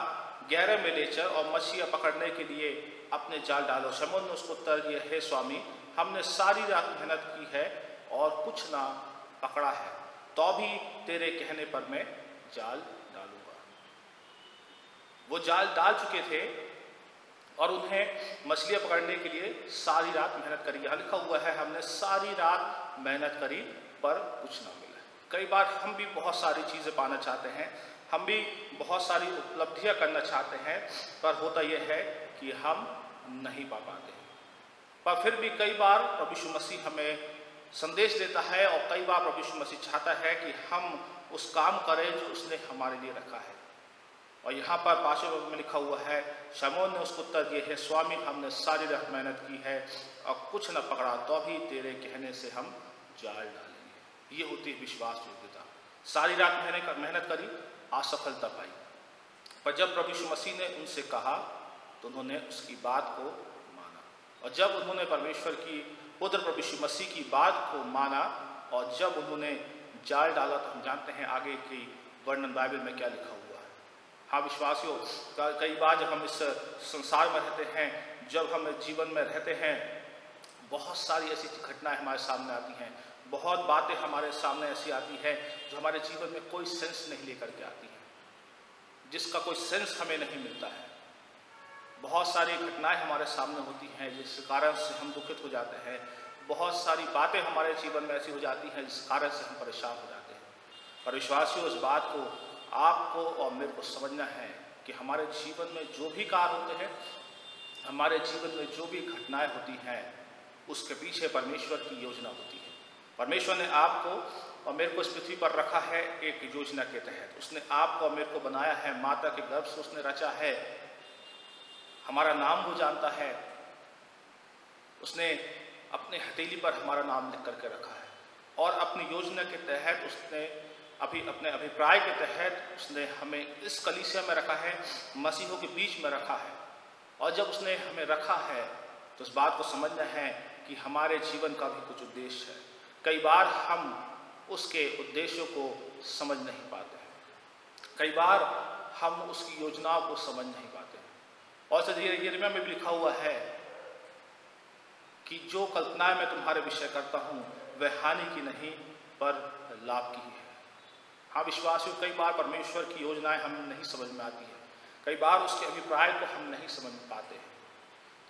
[SPEAKER 1] गहरे में ले चल और मछलियाँ पकड़ने के लिए अपने जाल डालो। शमौन ने उसको उत्तर दिया, हे स्वामी, हमने सारी रात मेहनत की है और कुछ ना पकड़ा है, तो भी तेरे कहने पर मैं जाल डालूंगा। वो जाल डाल चुके थे और उन्हें मछलियां पकड़ने के लिए सारी रात मेहनत करी। यहाँ लिखा हुआ है हमने सारी रात मेहनत करी पर कुछ ना मिला। कई बार हम भी बहुत सारी चीज़ें पाना चाहते हैं, हम भी बहुत सारी उपलब्धियां करना चाहते हैं, पर होता यह है कि हम नहीं पा पाते। पर फिर भी कई बार प्रभु यीशु मसीह हमें संदेश देता है और कई बार प्रभु यीशु मसीह चाहता है कि हम उस काम करें जो उसने हमारे लिए रखा है। और यहाँ पर 5वें पद में लिखा हुआ है, शमौन ने उसको उत्तर दिया, है स्वामी, हमने सारी रात मेहनत की है और कुछ न पकड़ा, तो भी तेरे कहने से हम जाल डालेंगे। ये होती है विश्वास योग्यता। सारी रात मेहनत करी, असफलता पाई, पर जब प्रभु यीशु मसीह ने उनसे कहा तो उन्होंने उसकी बात को माना। और जब उन्होंने परमेश्वर की पुत्र प्रभु यीशु मसीह की बात को माना और जब उन्होंने जाल डाला तो हम जानते हैं आगे की वर्णन बाइबल में क्या लिखा हुआ है। हाँ विश्वासियों, कई बार जब हम इस संसार में रहते हैं, जब हम जीवन में रहते हैं,
[SPEAKER 6] बहुत सारी ऐसी घटनाएं हमारे सामने आती हैं, बहुत बातें हमारे सामने ऐसी आती है जो हमारे जीवन में कोई सेंस नहीं लेकर के आती है, जिसका कोई सेंस हमें नहीं मिलता है। बहुत सारी घटनाएं हमारे सामने होती हैं जिस कारण से हम दुखित हो जाते हैं। बहुत सारी बातें हमारे जीवन में ऐसी हो जाती हैं जिस कारण से हम परेशान हो जाते हैं। पर विश्वासियों, इस बात को आपको और मेरे को समझना है कि हमारे जीवन में जो भी कार्य होते हैं, हमारे जीवन में जो भी घटनाएं होती हैं, उसके पीछे परमेश्वर की योजना होती है। परमेश्वर ने आपको और मेरे को इस पृथ्वी पर रखा है एक योजना के तहत। उसने आपको और मेरे को बनाया है, माता के गर्भ से उसने रचा है, हमारा नाम वो जानता है, उसने अपने हथेली पर हमारा नाम लिख करके रखा है और अपनी योजना के तहत उसने अपने अभिप्राय के तहत उसने हमें इस कलीसिया में रखा है, मसीहों के बीच में रखा है। और जब उसने हमें रखा है तो इस बात को समझना है कि हमारे जीवन का भी कुछ उद्देश्य है। कई बार हम उसके उद्देश्यों को समझ नहीं पाते हैं, कई बार हम उसकी योजनाओं को समझ नहीं पाते हैं। और यिर्मयाह में भी लिखा हुआ है कि जो कल्पनाएं मैं तुम्हारे विषय करता हूँ वह हानि की नहीं पर लाभ की है। हाँ विश्वासियों, कई बार परमेश्वर की योजनाएं हम नहीं समझ में आती है, कई बार उसके अभिप्राय को हम नहीं समझ पाते हैं।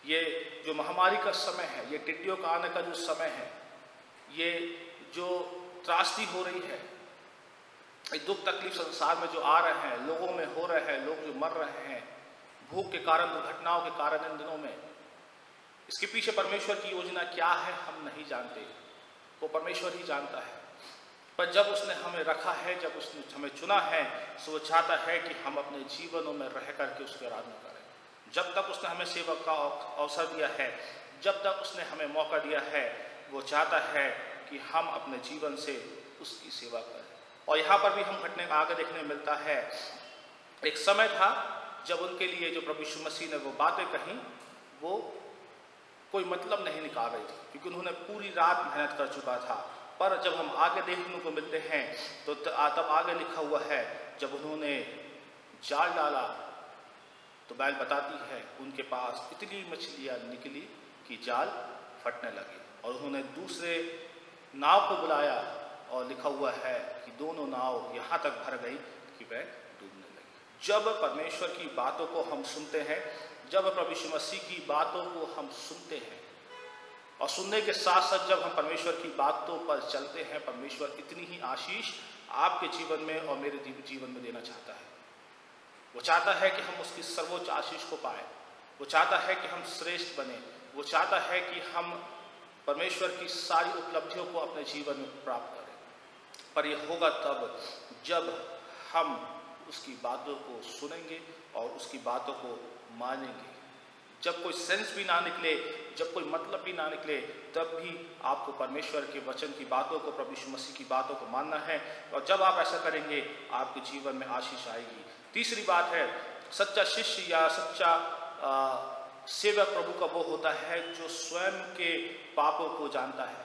[SPEAKER 6] ये जो महामारी का समय है, ये टिड्डियों का आने का जो समय है, ये जो त्रासदी हो रही है, ये दुख तकलीफ संसार में जो आ रहे हैं, लोगों में हो रहे हैं, लोग जो मर रहे हैं भूख के कारण, दुर्घटनाओं के कारण इन दिनों में, इसके पीछे परमेश्वर की योजना क्या है हम नहीं जानते, वो परमेश्वर ही जानता है। पर जब उसने हमें रखा है, जब उसने हमें चुना है, तो वो चाहता है कि हम अपने जीवनों में रह करके उसकी आराधना करें। जब तक उसने हमें सेवा का अवसर दिया है, जब तक उसने हमें मौका दिया है, वो चाहता है कि हम अपने जीवन से उसकी सेवा करें। और यहाँ पर भी हम घटने का आगे देखने मिलता है, एक समय था जब उनके लिए जो प्रभु यीशु मसीह ने वो बातें कही वो कोई मतलब नहीं निकाल रही थी, क्योंकि उन्होंने पूरी रात मेहनत कर चुका था। पर जब हम आगे देखने को मिलते हैं तो तब आगे लिखा हुआ है, जब उन्होंने जाल डाला तो बाइबल बताती है उनके पास इतनी मछलियाँ निकली कि जाल फटने लगे। और उन्होंने दूसरे नाव को बुलाया और लिखा हुआ है कि दोनों नाव यहाँ तक भर गई कि वह डूबने लगी। जब परमेश्वर की बातों को हम सुनते हैं, जब प्रभु यीशु मसीह की बातों को हम सुनते हैं और सुनने के साथ साथ जब हम परमेश्वर की बातों पर चलते हैं, परमेश्वर इतनी ही आशीष आपके जीवन में और मेरे जीवन में देना चाहता है। वो चाहता है कि हम उसकी सर्वोच्च आशीष को पाएं, वो चाहता है कि हम श्रेष्ठ बने, वो चाहता है कि हम परमेश्वर की सारी उपलब्धियों को अपने जीवन में प्राप्त करें। पर यह होगा तब जब हम उसकी बातों को सुनेंगे और उसकी बातों को मानेंगे। जब कोई सेंस भी ना निकले, जब कोई मतलब भी ना निकले, तब भी आपको परमेश्वर के वचन की बातों को, प्रभु यीशु मसीह की बातों को मानना है। और जब आप ऐसा करेंगे आपके जीवन में आशीष आएगी। तीसरी बात है, सच्चा शिष्य या सच्चा सेवक प्रभु का वो होता है जो स्वयं के पापों को जानता है,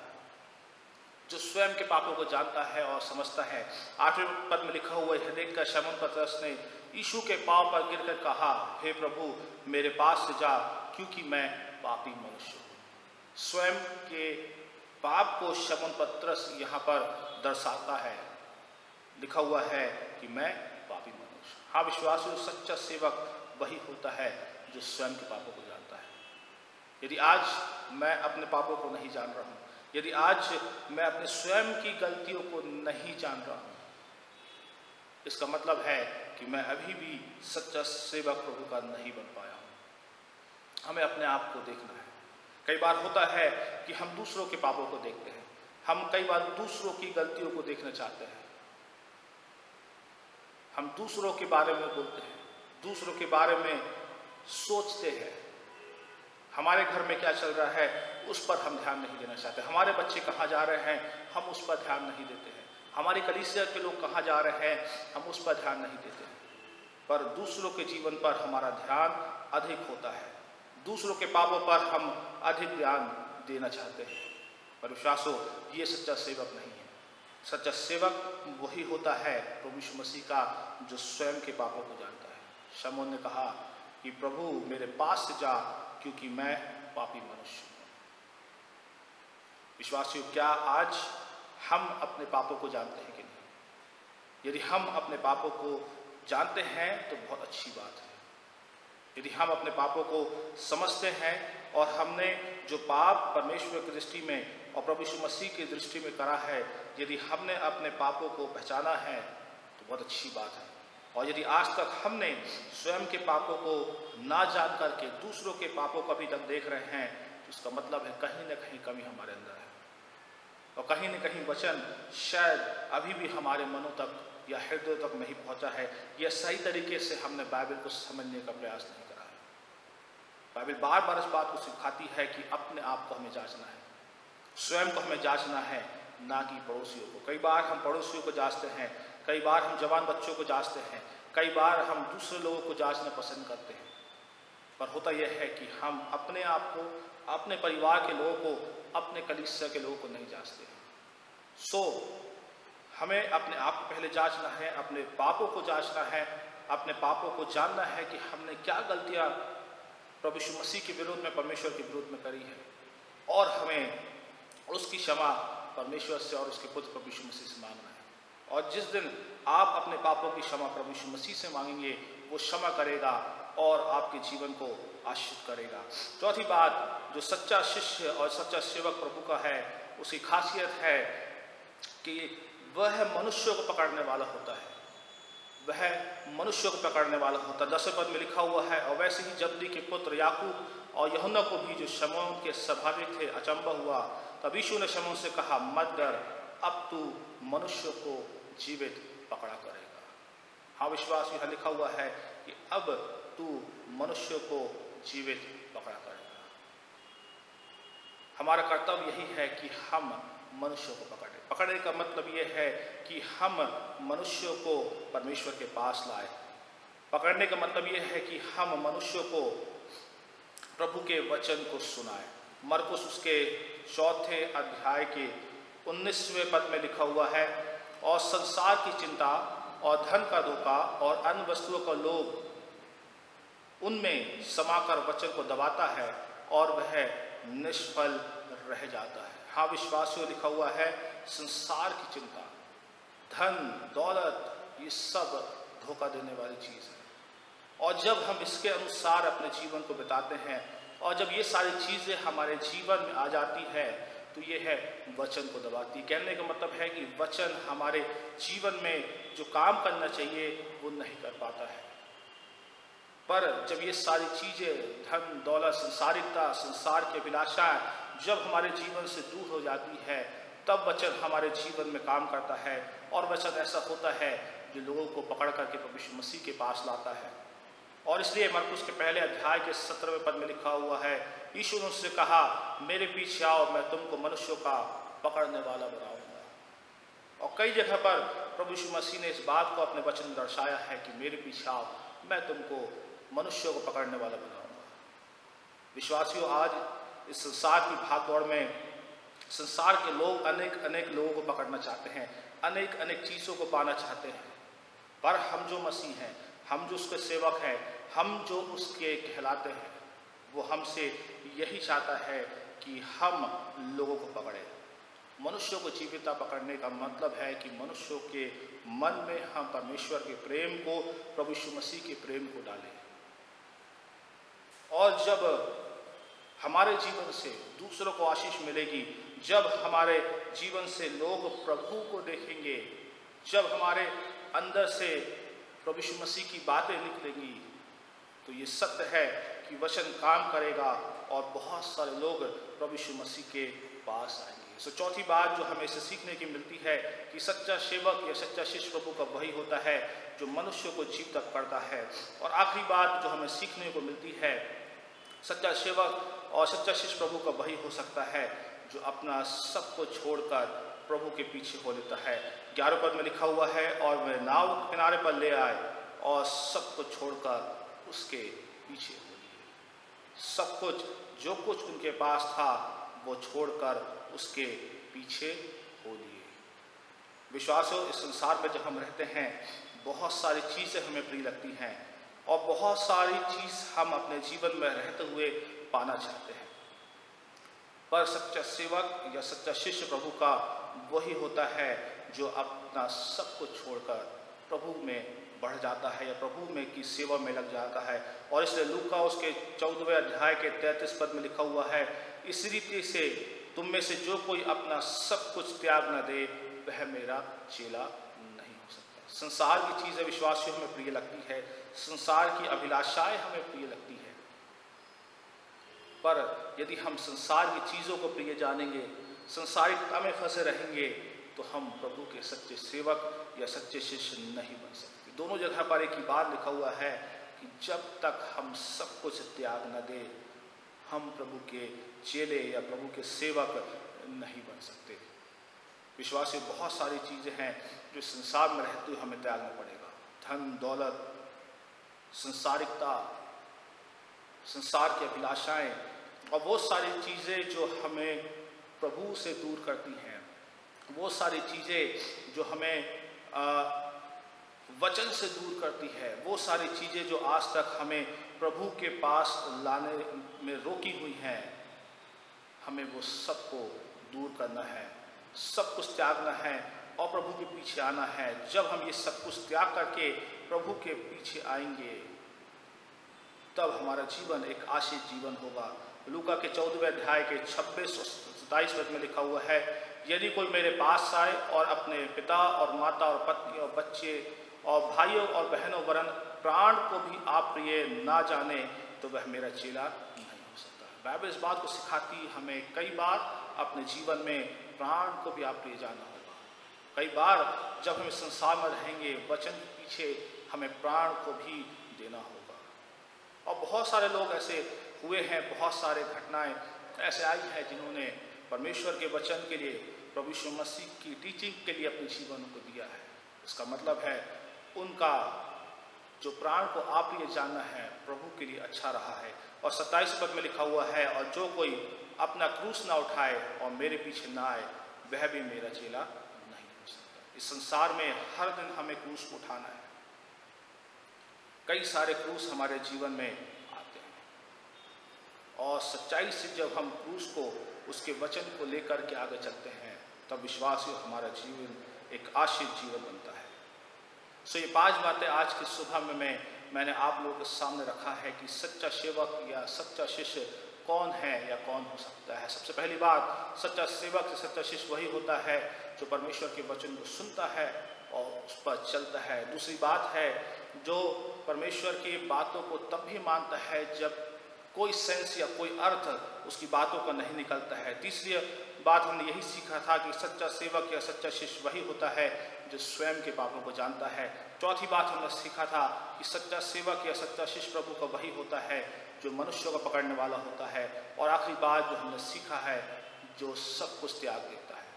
[SPEAKER 6] जो स्वयं के पापों को जानता है और समझता है। 8वें पद में लिखा हुआ है, देखकर शमौन पतरस ने यीशु के पांव पर गिरकर कहा, हे प्रभु मेरे पास से जा, क्योंकि मैं पापी मनुष्य हूँ। स्वयं के पाप को शमौन पतरस यहाँ पर दर्शाता है। लिखा हुआ है कि मैं पापी मनुष्य। हाँ विश्वासियों, सच्चा सेवक वही होता है जो स्वयं के पापों को जानता है। यदि आज मैं अपने पापों को नहीं जान रहा हूँ, यदि आज मैं अपने स्वयं की गलतियों को नहीं जान रहा हूँ, इसका मतलब है कि मैं अभी भी सच्चा सेवक प्रभु का नहीं बन पाया हूँ। हमें अपने आप को देखना है। कई बार होता है कि हम दूसरों के पापों को देखते हैं, हम कई बार दूसरों की गलतियों को देखना चाहते हैं, हम दूसरों के बारे में बोलते हैं, दूसरों के बारे में सोचते हैं। हमारे घर में क्या चल रहा है उस पर हम ध्यान नहीं देना चाहते, हमारे बच्चे कहाँ जा रहे हैं हम उस पर ध्यान नहीं देते हैं, हमारी कलीसिया के लोग कहाँ जा रहे हैं हम उस पर ध्यान नहीं देते हैं। पर दूसरों के जीवन पर हमारा ध्यान अधिक होता है, दूसरों के पापों पर हम अधिक ध्यान देना चाहते हैं। पर विश्वासो, ये सच्चा सेवक नहीं है। सच्चा सेवक वही होता है प्रभु यीशु मसीह का जो स्वयं के पापों को जानता है। शमौन ने कहा कि प्रभु मेरे पास से जा, क्योंकि मैं पापी मनुष्य हूँ। विश्वासियों, क्या आज हम अपने पापों को जानते हैं कि नहीं? यदि हम अपने पापों को जानते हैं तो बहुत अच्छी बात है। यदि हम अपने पापों को समझते हैं और हमने जो पाप परमेश्वर की दृष्टि में और प्रभु यीशु मसीह की दृष्टि में करा है, यदि हमने अपने पापों को पहचाना है तो बहुत अच्छी बात है। और यदि आज तक हमने स्वयं के पापों को ना जान करके दूसरों के पापों को अभी तक देख रहे हैं, तो इसका मतलब है कहीं ना कहीं कमी हमारे अंदर है और कहीं न कहीं वचन शायद अभी भी हमारे मनों तक या हृदय तक नहीं पहुंचा है, या सही तरीके से हमने बाइबल को समझने का प्रयास नहीं करा है। बाइबल बार बार इस बात को सिखाती है कि अपने आप को हमें जांचना है, स्वयं को हमें जांचना है, ना कि पड़ोसियों को। कई बार हम पड़ोसियों को जांचते हैं, कई बार हम जवान बच्चों को जांचते हैं, कई बार हम दूसरे लोगों को जांचना पसंद करते हैं, पर होता यह है कि हम अपने आप को, अपने परिवार के लोगों को, अपने कलीसिया के लोगों को नहीं जांचते हैं। हमें अपने आप को पहले जांचना है, अपने पापों को जांचना है, अपने पापों को जानना है कि हमने क्या गलतियां प्रभु यीशु मसीह के विरोध में, परमेश्वर के विरोध में करी है, और हमें उसकी क्षमा परमेश्वर से और उसके पुत्र प्रभु यीशु मसीह से मांगना है। और जिस दिन आप अपने पापों की क्षमा प्रभु यीशु मसीह से मांगेंगे, वो क्षमा करेगा और आपके जीवन को आशीष करेगा। चौथी बात, जो सच्चा शिष्य और सच्चा सेवक प्रभु का है, उसकी खासियत है कि वह मनुष्य को पकड़ने वाला होता है। वह मनुष्य को पकड़ने वाला होता है। 10वें पद में लिखा हुआ है, और वैसे ही जब्दी के पुत्र याकूब और यूहन्ना को भी, जो शमौन के स्वाभाविक थे, अचंभा हुआ। तब यीशु ने शमौन से कहा, मत डर, अब तू मनुष्य को जीवित पकड़ा करेगा। हाँ विश्वास, यहाँ लिखा हुआ है कि अब तू मनुष्य को जीवित पकड़ा करेगा। हमारा कर्तव्य यही है कि हम मनुष्य को पकड़े। पकड़ने का मतलब यह है कि हम मनुष्य को परमेश्वर के पास लाए। पकड़ने का मतलब यह है कि हम मनुष्य को प्रभु के वचन को सुनाए। मरकुस उसके 4 अध्याय के 19वें पद में लिखा हुआ है, और संसार की चिंता और धन का धोखा और अन्य वस्तुओं का लोभ उनमें समाकर वचन को दबाता है और वह निष्फल रह जाता है। हाँ विश्वासियों, लिखा हुआ है, संसार की चिंता, धन दौलत, ये सब धोखा देने वाली चीज़ है। और जब हम इसके अनुसार अपने जीवन को बिताते हैं और जब ये सारी चीज़ें हमारे जीवन में आ जाती है, तो ये है वचन को दबाती। कहने का मतलब है कि वचन हमारे जीवन में जो काम करना चाहिए वो नहीं कर पाता है। पर जब ये सारी चीज़ें, धन दौलत, संसारिकता, संसार की अभिलाषाएं जब हमारे जीवन से दूर हो जाती है, तब वचन हमारे जीवन में काम करता है। और वचन ऐसा होता है जो लोगों को पकड़ करके प्रभु यीशु मसीह के पास लाता है। और इसलिए मरकुस के पहले अध्याय के 17वें पद में लिखा हुआ है, यीशु ने उससे कहा, मेरे पीछे आओ, मैं तुमको मनुष्यों का पकड़ने वाला बनाऊंगा। और कई जगह पर प्रभु यीशु मसीह ने इस बात को अपने वचन में दर्शाया है कि मेरे पीछे आओ, मैं तुमको मनुष्यों को पकड़ने वाला बनाऊंगा। विश्वासियों, आज इस संसार की भागदौड़ में संसार के लोग अनेक लोगों को पकड़ना चाहते हैं, अनेक चीज़ों को पाना चाहते हैं। पर हम जो मसीह हैं, हम जो उसके सेवक हैं, हम जो उसके कहलाते हैं, वो हमसे यही चाहता है कि हम लोगों को पकड़े। मनुष्यों को जीविता पकड़ने का मतलब है कि मनुष्यों के मन में हम परमेश्वर के प्रेम को, प्रभु यीशु मसीह के प्रेम को डालें। और जब हमारे जीवन से दूसरों को आशीष मिलेगी, जब हमारे जीवन से लोग प्रभु को देखेंगे, जब हमारे अंदर से प्रभु यीशु मसीह की बातें निकलेंगी, तो ये सत्य है कि वचन काम करेगा और बहुत सारे लोग प्रभु यीशु मसीह के पास आएंगे। सो चौथी बात जो हमें इसे सीखने की मिलती है कि सच्चा सेवक या सच्चा शिष्य प्रभु का वही होता है जो मनुष्य को जीव तक पकड़ता है। और आखिरी बात जो हमें सीखने को मिलती है, सच्चा सेवक और सच्चा शिष्य प्रभु का वही हो सकता है जो अपना सब को छोड़कर प्रभु के पीछे हो लेता है। 11वें पद में लिखा हुआ है, और वे नाव किनारे पर ले आए और सब को छोड़कर उसके पीछे हो लिए। सब कुछ, जो कुछ उनके पास था, वो छोड़कर उसके पीछे हो लिए। विश्वासों, इस संसार में जब हम रहते हैं, बहुत सारी चीज़ें हमें प्रिय लगती हैं और बहुत सारी चीज़ हम अपने जीवन में रहते हुए पाना चाहते हैं। पर सच्चा सेवक या सच्चा शिष्य प्रभु का वही होता है जो अपना सब कुछ छोड़कर प्रभु में बढ़ जाता है या प्रभु में की सेवा में लग जाता है। और इसलिए लूका उसके 14वें अध्याय के 33 पद में लिखा हुआ है, इस रीति से तुम में से जो कोई अपना सब कुछ त्याग न दे वह मेरा चेला नहीं हो सकता। संसार की चीज़ें विश्वासियों हमें प्रिय लगती है, संसार की अभिलाषाएं हमें प्रिय लगती है, पर यदि हम संसार की चीज़ों को प्रिय जानेंगे, संसारिकता में फंसे रहेंगे, तो हम प्रभु के सच्चे सेवक या सच्चे शिष्य नहीं बन सकते। दोनों जगह पर एक ही बात लिखा हुआ है कि जब तक हम सब कुछ त्याग न दे हम प्रभु के चेले या प्रभु के सेवक नहीं बन सकते। विश्वासी बहुत सारी चीज़ें हैं जो संसार में रहते हुए हमें त्यागना पड़ेगा, धन दौलत, संसारिकता, संसार की अभिलाषाएं और वो सारी चीज़ें जो हमें प्रभु से दूर करती हैं, वो सारी चीज़ें जो हमें वचन से दूर करती है, वो सारी चीज़ें जो आज तक हमें प्रभु के पास लाने में रोकी हुई हैं, हमें वो सबको दूर करना है, सब कुछ त्यागना है और प्रभु के पीछे आना है। जब हम ये सब कुछ त्याग करके प्रभु के पीछे आएंगे तब हमारा जीवन एक आशीष जीवन होगा। लूका के 14वें अध्याय के 26 और 27 पद में लिखा हुआ है, यदि कोई मेरे पास आए और अपने पिता और माता और पत्नी और बच्चे और भाइयों और बहनों वरन प्राण को भी आप प्रिय ना जाने तो वह मेरा चेला नहीं हो सकता। बाइबल इस बात को सिखाती हमें कई बार अपने जीवन में प्राण को भी आप प्रिय जाना होगा। कई बार जब हम संसार में रहेंगे वचन के पीछे हमें प्राण को भी देना होगा। और बहुत सारे लोग ऐसे हुए हैं, बहुत सारे घटनाएं ऐसे आई हैं जिन्होंने परमेश्वर के वचन के लिए, प्रभु यीशु मसीह की टीचिंग के लिए अपने जीवन को दिया है। इसका मतलब है उनका जो प्राण को आप लिए जानना है प्रभु के लिए अच्छा रहा है। और 27 पद में लिखा हुआ है, और जो कोई अपना क्रूस ना उठाए और मेरे पीछे ना आए वह भी मेरा चेला नहीं हो सकता। इस संसार में हर दिन हमें क्रूस को उठाना है। कई सारे क्रूस हमारे जीवन में आते हैं और सच्चाई से जब हम क्रूस को, उसके वचन को लेकर के आगे चलते हैं तब विश्वासी हमारा जीवन एक आशीष जीवन बनता है। सो ये 5 बातें आज की सुबह में मैंने आप लोगों के सामने रखा है कि सच्चा सेवक या सच्चा शिष्य कौन है या कौन हो सकता है। सबसे पहली बात, सच्चा सेवक या सच्चा शिष्य वही होता है जो परमेश्वर के वचन को सुनता है और उस पर चलता है। दूसरी बात है, जो परमेश्वर की बातों को तब भी मानता है जब कोई सेंस या कोई अर्थ उसकी बातों का नहीं निकलता है। तीसरी बात हमने यही सीखा था कि सच्चा सेवक या सच्चा शिष्य वही होता है जो स्वयं के पापों को जानता है। चौथी बात हमने सीखा था कि सच्चा सेवक या सच्चा शिष्य प्रभु का वही होता है जो मनुष्यों को पकड़ने वाला होता है। और आखिरी बात जो हमने सीखा है, जो सब कुछ त्याग देता है।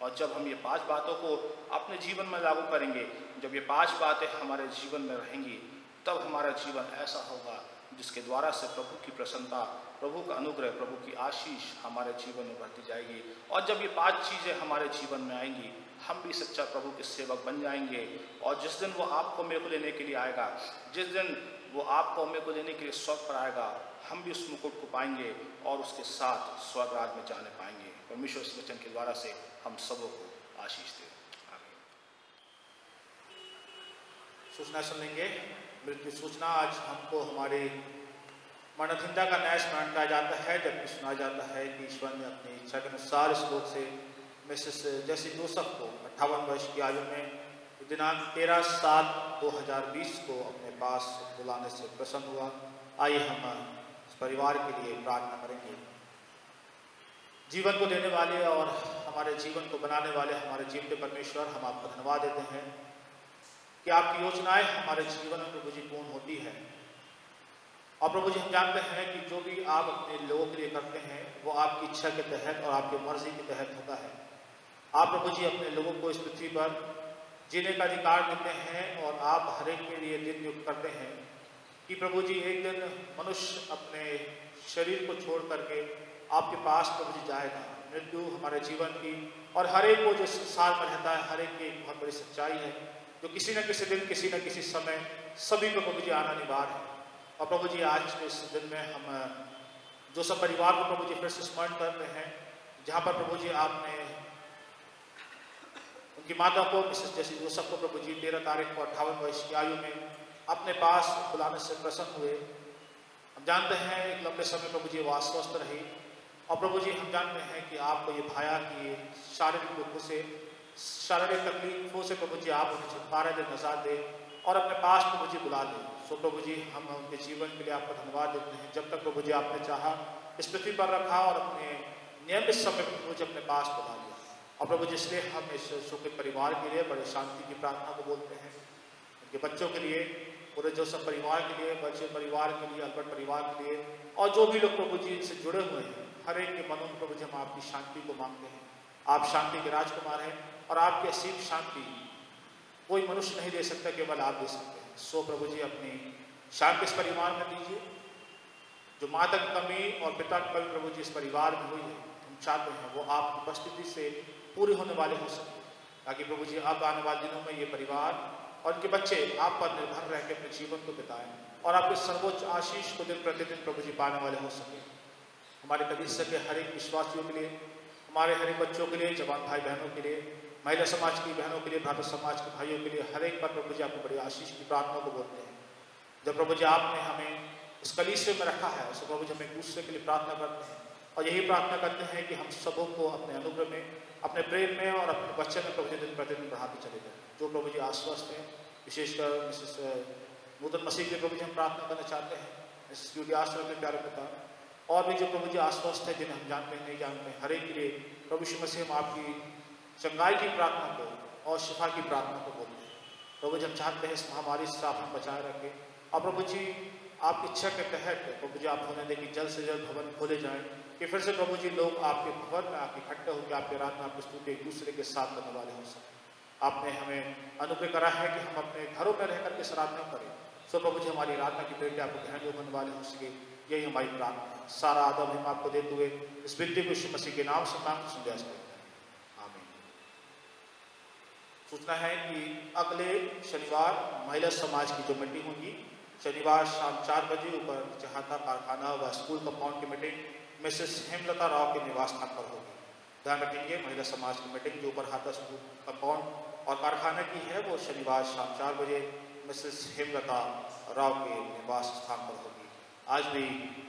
[SPEAKER 6] और जब हम ये 5 बातों को अपने जीवन में लागू करेंगे, जब ये 5 बातें हमारे जीवन में रहेंगी, तब हमारा जीवन ऐसा होगा जिसके द्वारा से प्रभु की प्रसन्नता, प्रभु का अनुग्रह, प्रभु की आशीष हमारे जीवन में बढ़ती जाएगी। और जब ये 5 चीज़ें हमारे जीवन में आएंगी, हम भी सच्चा प्रभु के सेवक बन जाएंगे। और जिस दिन वो आपको मेरे को लेने के लिए आएगा, जिस दिन वो आपको मेरे को लेने के लिए स्वर्ग पर आएगा, हम भी उस मुकुट को पाएंगे और उसके साथ स्वर्ग राज्य में जाने पाएंगे। परमेश्वर इस वचन के द्वारा से हम सबों को आशीष दे।
[SPEAKER 1] सूचना सुन लेंगे। मृत्यु सूचना। आज हमको हमारे मरणधिंता का न्याय स्मरण किया जाता है, जबकि सुना जाता है कि ईश्वर ने अपनी इच्छा के अनुसार इस लोक से मिसेस जेसी जोसेफ को 58 वर्ष की आयु में दिनांक 13/7/2020 को अपने पास बुलाने से प्रसन्न हुआ। आइए हम इस परिवार के लिए प्रार्थना करेंगे। जीवन को देने वाले और हमारे जीवन को बनाने वाले हमारे जीवते परमेश्वर, हम आपको धन्यवाद देते हैं कि आपकी योजनाएं हमारे जीवन में प्रभु जी पूर्ण होती है। और प्रभु जी, हम जानते हैं कि जो भी आप अपने लोगों के लिए करते हैं वो आपकी इच्छा के तहत और आपकी मर्जी के तहत होता है। आप प्रभु जी अपने लोगों को इस पृथ्वी पर जीने का अधिकार देते हैं और आप हर एक के लिए दिन नियुक्त करते हैं कि प्रभु जी एक दिन मनुष्य अपने शरीर को छोड़ करके आपके पास प्रभु जी जाएगा। मृत्यु हमारे जीवन की और हर एक को जो संसार में रहता है, हर एक की एक बहुत बड़ी सच्चाई है जो किसी न किसी दिन, किसी न किसी समय सभी को प्रभु जी आना अनिवार्य है। और प्रभु जी, आज के इस दिन में हम जो सब परिवार को प्रभु जी फिर से स्मरण कर रहे हैं, जहाँ पर प्रभु जी आपने उनकी माता को, मिसेस जैसी जोसफ को प्रभु जी 13 तारीख को 58 वर्ष की आयु में अपने पास बुलाने से प्रसन्न हुए। हम जानते हैं एक लंबे समय प्रभु जी वो अस्वस्थ रही, और प्रभु जी हम जानते हैं कि आपको ये भाया कि शारीरिक दुखों से, शारीरिक तकलीफों से प्रभु जी आप उन्हें छुटकारा दे, नजात दे और अपने पास प्रभु जी बुला लें। सो प्रभु जी हम उनके जीवन के लिए आपको धन्यवाद देते हैं, जब तक प्रभु जी आपने चाहा इस पृथ्वी पर रखा और अपने नियमित समय प्रभु जी अपने पास बुला लिया। और प्रभु जी इसलिए हम इस सुखित परिवार के लिए बड़े शांति की प्रार्थना को बोलते हैं, उनके बच्चों के लिए, पूरे जोसफ परिवार के लिए, बच्चे परिवार के लिए, अल्बर्ट परिवार के लिए, और जो भी लोग प्रभु जी इनसे जुड़े हुए हैं, हर एक के मनों में प्रभु जी हम आपकी शांति को मांगते हैं। आप शांति के राजकुमार हैं और आपकी असीम शांति कोई मनुष्य नहीं दे सकता, केवल आप दे सकते हैं। सो प्रभु जी अपनी शांति इस परिवार में दीजिए। जो माता की कमी और पिता की कमी प्रभु जी इस परिवार में हुई है, हम चाहते हैं वो आपकी उपस्थिति से पूरी होने वाले हो सके, ताकि प्रभु जी अब आने वाले दिनों में ये परिवार और उनके बच्चे आप पर निर्भर रह के अपने जीवन को बिताएं और आपके सर्वोच्च आशीष को दिन प्रतिदिन प्रभु जी पाने वाले हो सके। हमारे कलीसिया के हर एक विश्वासियों के लिए, हमारे हर एक बच्चों के लिए, जवान भाई बहनों के लिए, महिला समाज की बहनों के लिए, भ्रातृ समाज के भाइयों के लिए, हर एक पर प्रभु जी आपको बड़ी आशीष की प्रार्थना को बोलते हैं। जब प्रभु जी आपने हमें इस कलीसिया में रखा है, तो प्रभु जी हम एक दूसरे के लिए प्रार्थना करते हैं और यही प्रार्थना करते हैं कि हम सबों को अपने अनुग्रह में, अपने प्रेम में और अपने वचन में प्रभु जी दिन प्रतिदिन बढ़ाते चले जाए। जो प्रभु जी आश्वस्त हैं, विशेषकर मिसेस नूतन मसीह के प्रभु जी हम प्रार्थना करना चाहते हैं, मिसेस यूडी आश्रम के प्यारे पिता, और भी जो प्रभु जी आश्वस्त है, जिन्हें हम जानते हैं नहीं जानते हैं, हर एक के लिए प्रभु यीशु मसीह हम आपकी चंगाई की प्रार्थना को और शिफा की प्रार्थना को बोलते हैं। प्रभु जी हम चाहते हैं इस महामारी से आप हम बचाए रखें, और प्रभु जी आपकी इच्छा के तहत प्रभु जी आप होने दें कि जल्द से जल्द भवन खोले जाएं, कि फिर से प्रभु जी लोग आपके भवन में आके इकट्ठे होकर आपके रात में आपकी स्तुति एक दूसरे के साथ करने वाले हो सकें। आपने हमें अनुग्रह करा है कि हम अपने घरों में रह करके आराधना करें। सो प्रभु जी हमारी आराधना की बेटे आपको ग्रहण योग्य होने वाले हो सके, यही हमारी प्रार्थना है। सारा आदम हम आपको देते हुए इस विनती को यीशु मसीह के नाम से मांग संदेश करते हैं, आमीन। सूचना है कि अगले शनिवार महिला समाज की जो मीटिंग होगी, शनिवार शाम 4 बजे ऊपर जहाता कारखाना व स्कूल कंपाउंड की मीटिंग मिसेस हेमलता राव के निवास स्थान पर होगी। ध्यान रखेंगे, महिला समाज की मीटिंग जो ऊपर हाथा स्कूल कंपाउंड और कारखाना की है, वो शनिवार शाम 4 बजे मिसेस हेमलता राव के निवास स्थान पर होगी। आज भी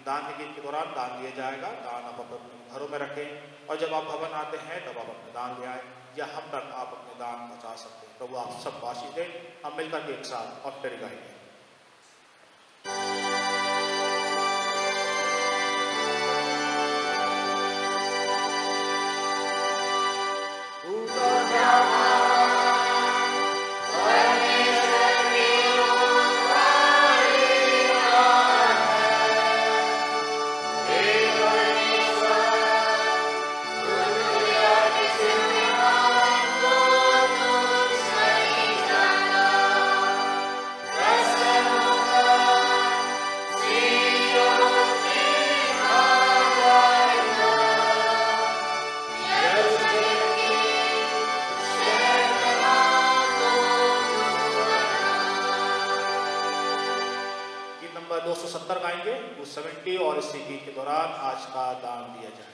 [SPEAKER 1] दान के गीत के दौरान दान दिया जाएगा। दान आप अपने घरों में रखें और जब आप भवन आते हैं तब आप अपने दान ले आए, या हम तक आप अपने दान पहुँचा सकते हैं। प्रभु आप सब आशीष दें। हम मिलकर के एक साथ और फिर गाएंगे। नंबर 270 गाएंगे, 270, और इसी गीत के दौरान आज का दान दिया जाएगा।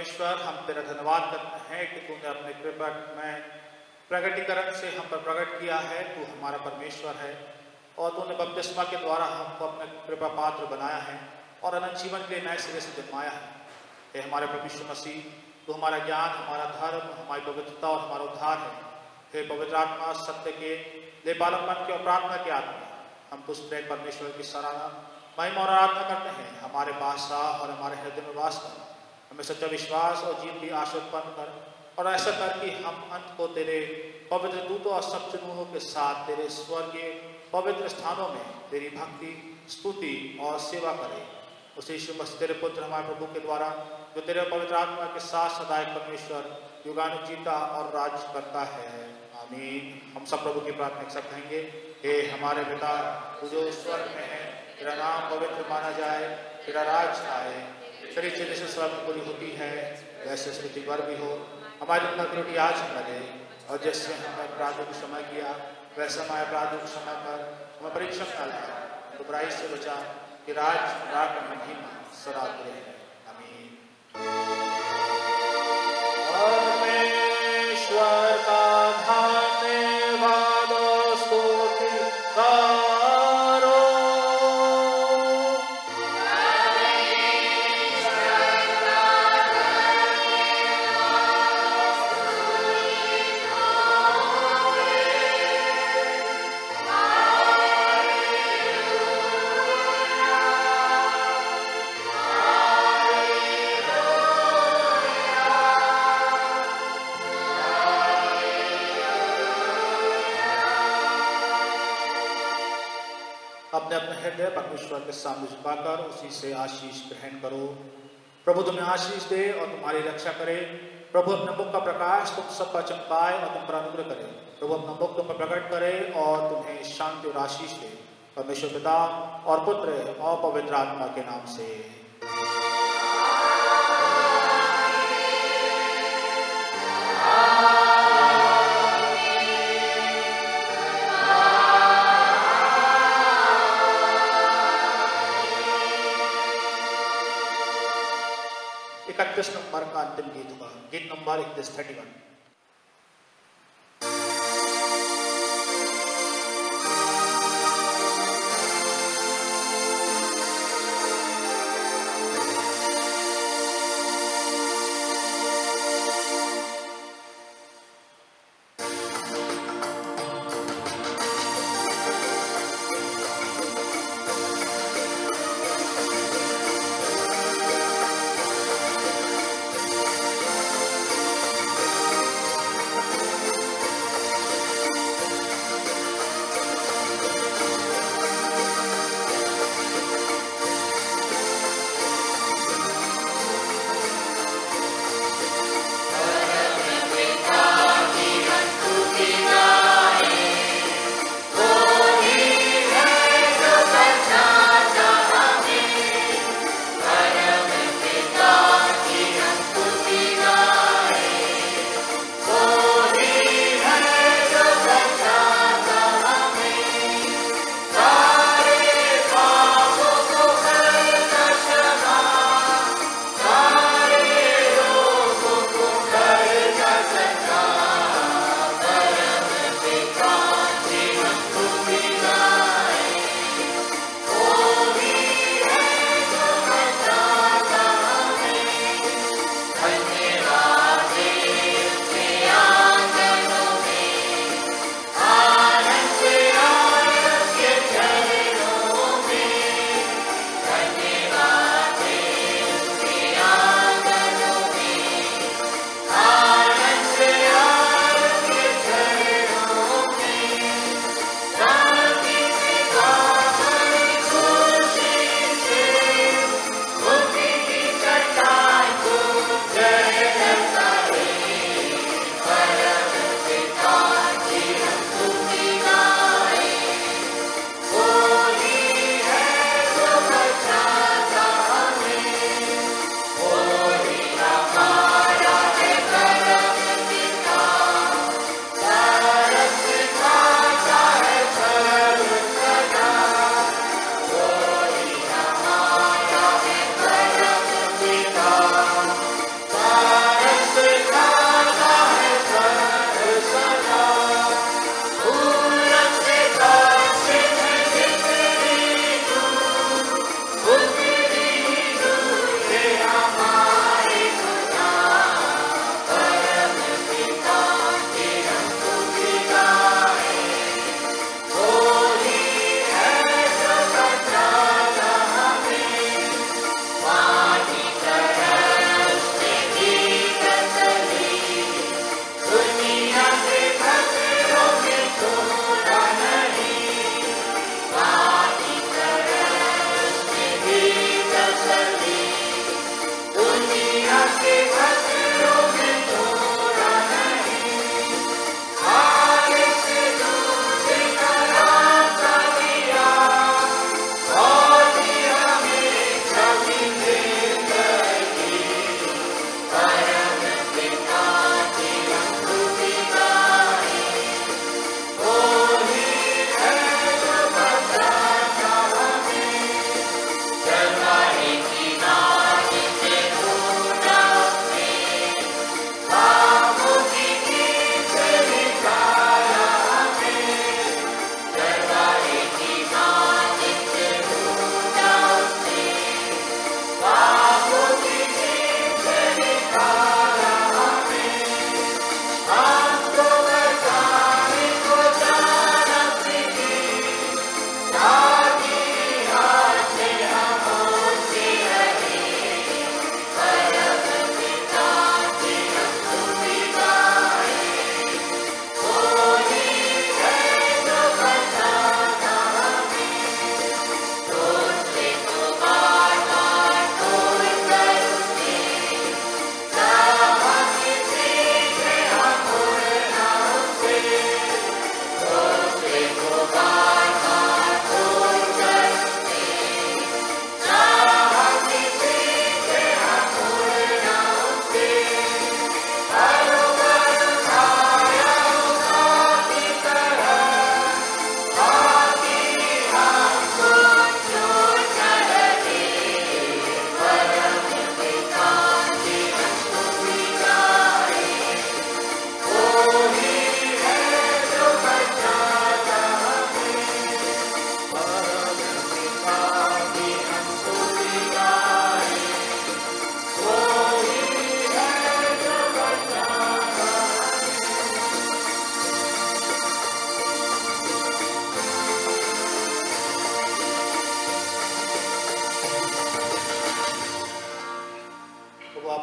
[SPEAKER 1] परमेश्वर, हम तेरा धन्यवाद करते हैं कि तूने अपने कृपा में प्रगटीकरण से हम पर प्रकट किया है। तू हमारा परमेश्वर है और तूने बपतिस्मा के द्वारा हमको अपने कृपा पात्र बनाया है और अनंत जीवन के नए सिरे से जन्माया है। हे हमारे प्रभु यीशु मसीह, तू हमारा ज्ञान, हमारा धर्म, हमारी पवित्रता और हमारा उद्धार है। हे पवित्र आत्मा, सत्य के लेपालकपन के और प्रार्थना के आत्मा, हम तुझ प्रेम परमेश्वर की सराहना, महिमा और आराधना करते हैं। हमारे पास आ और हमारे हृदय में वास कर, हमें सच्चा विश्वास और जीवन की आशा उत्पन्न कर और ऐसा कर कि हम अंत को तेरे पवित्र दूतों और सब चुनूहों के साथ तेरे स्वर्गीय पवित्र स्थानों में तेरी भक्ति, स्तुति और सेवा करें। उसी यीशु मसीह तेरे पुत्र हमारे प्रभु के द्वारा, जो तेरे पवित्र आत्मा के साथ सदाई परमेश्वर युगानुग जीता और राज करता है। आमीन। हम सब प्रभु की प्रार्थना एक साथ कहेंगे। हे हमारे पिता, तू जो स्वर्ग में है, तेरा नाम पवित्र माना जाए, तेरा राज आए, तेरी इच्छा जैसे स्वर्ग में पूरी होती है वैसे स्मृति पर भी हो। हमारी रोटी आज हमें दे और जैसे हमने अपराधों को क्षमा किया वैसे हमारे अपराधों को क्षमा कर, हमें परीक्षा में ला, तो बुराई से बचा, कि राज महिमा सदा रहे। आमीन। परमेश्वर का धन्यवाद स्तुति करो। अपने अपने हृदय परमेश्वर के सामने झुकाकर उसी से आशीष ग्रहण करो। प्रभु तुम्हें आशीष दे और तुम्हारी रक्षा करे। प्रभु अपने मुख का प्रकाश तुम सब पर चमकाए और तुम पर अनुग्रह करे। प्रभु अपना मुख तुम पर प्रकट करे और तुम्हें शांति और आशीष दे। परमेश्वर पिता और पुत्र और पवित्र आत्मा के नाम से। इकतीस नंबर का अंतिम गीत होगा, गीत नंबर 31।
[SPEAKER 2] Amen.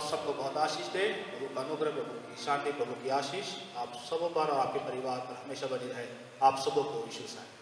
[SPEAKER 1] सबको बहुत आशीष दे। प्रभु का अनुग्रह, प्रभु की शांति, प्रभु की आशीष आप सबों पर और आपके परिवार पर हमेशा बनी रहे। आप सबों को यीशु से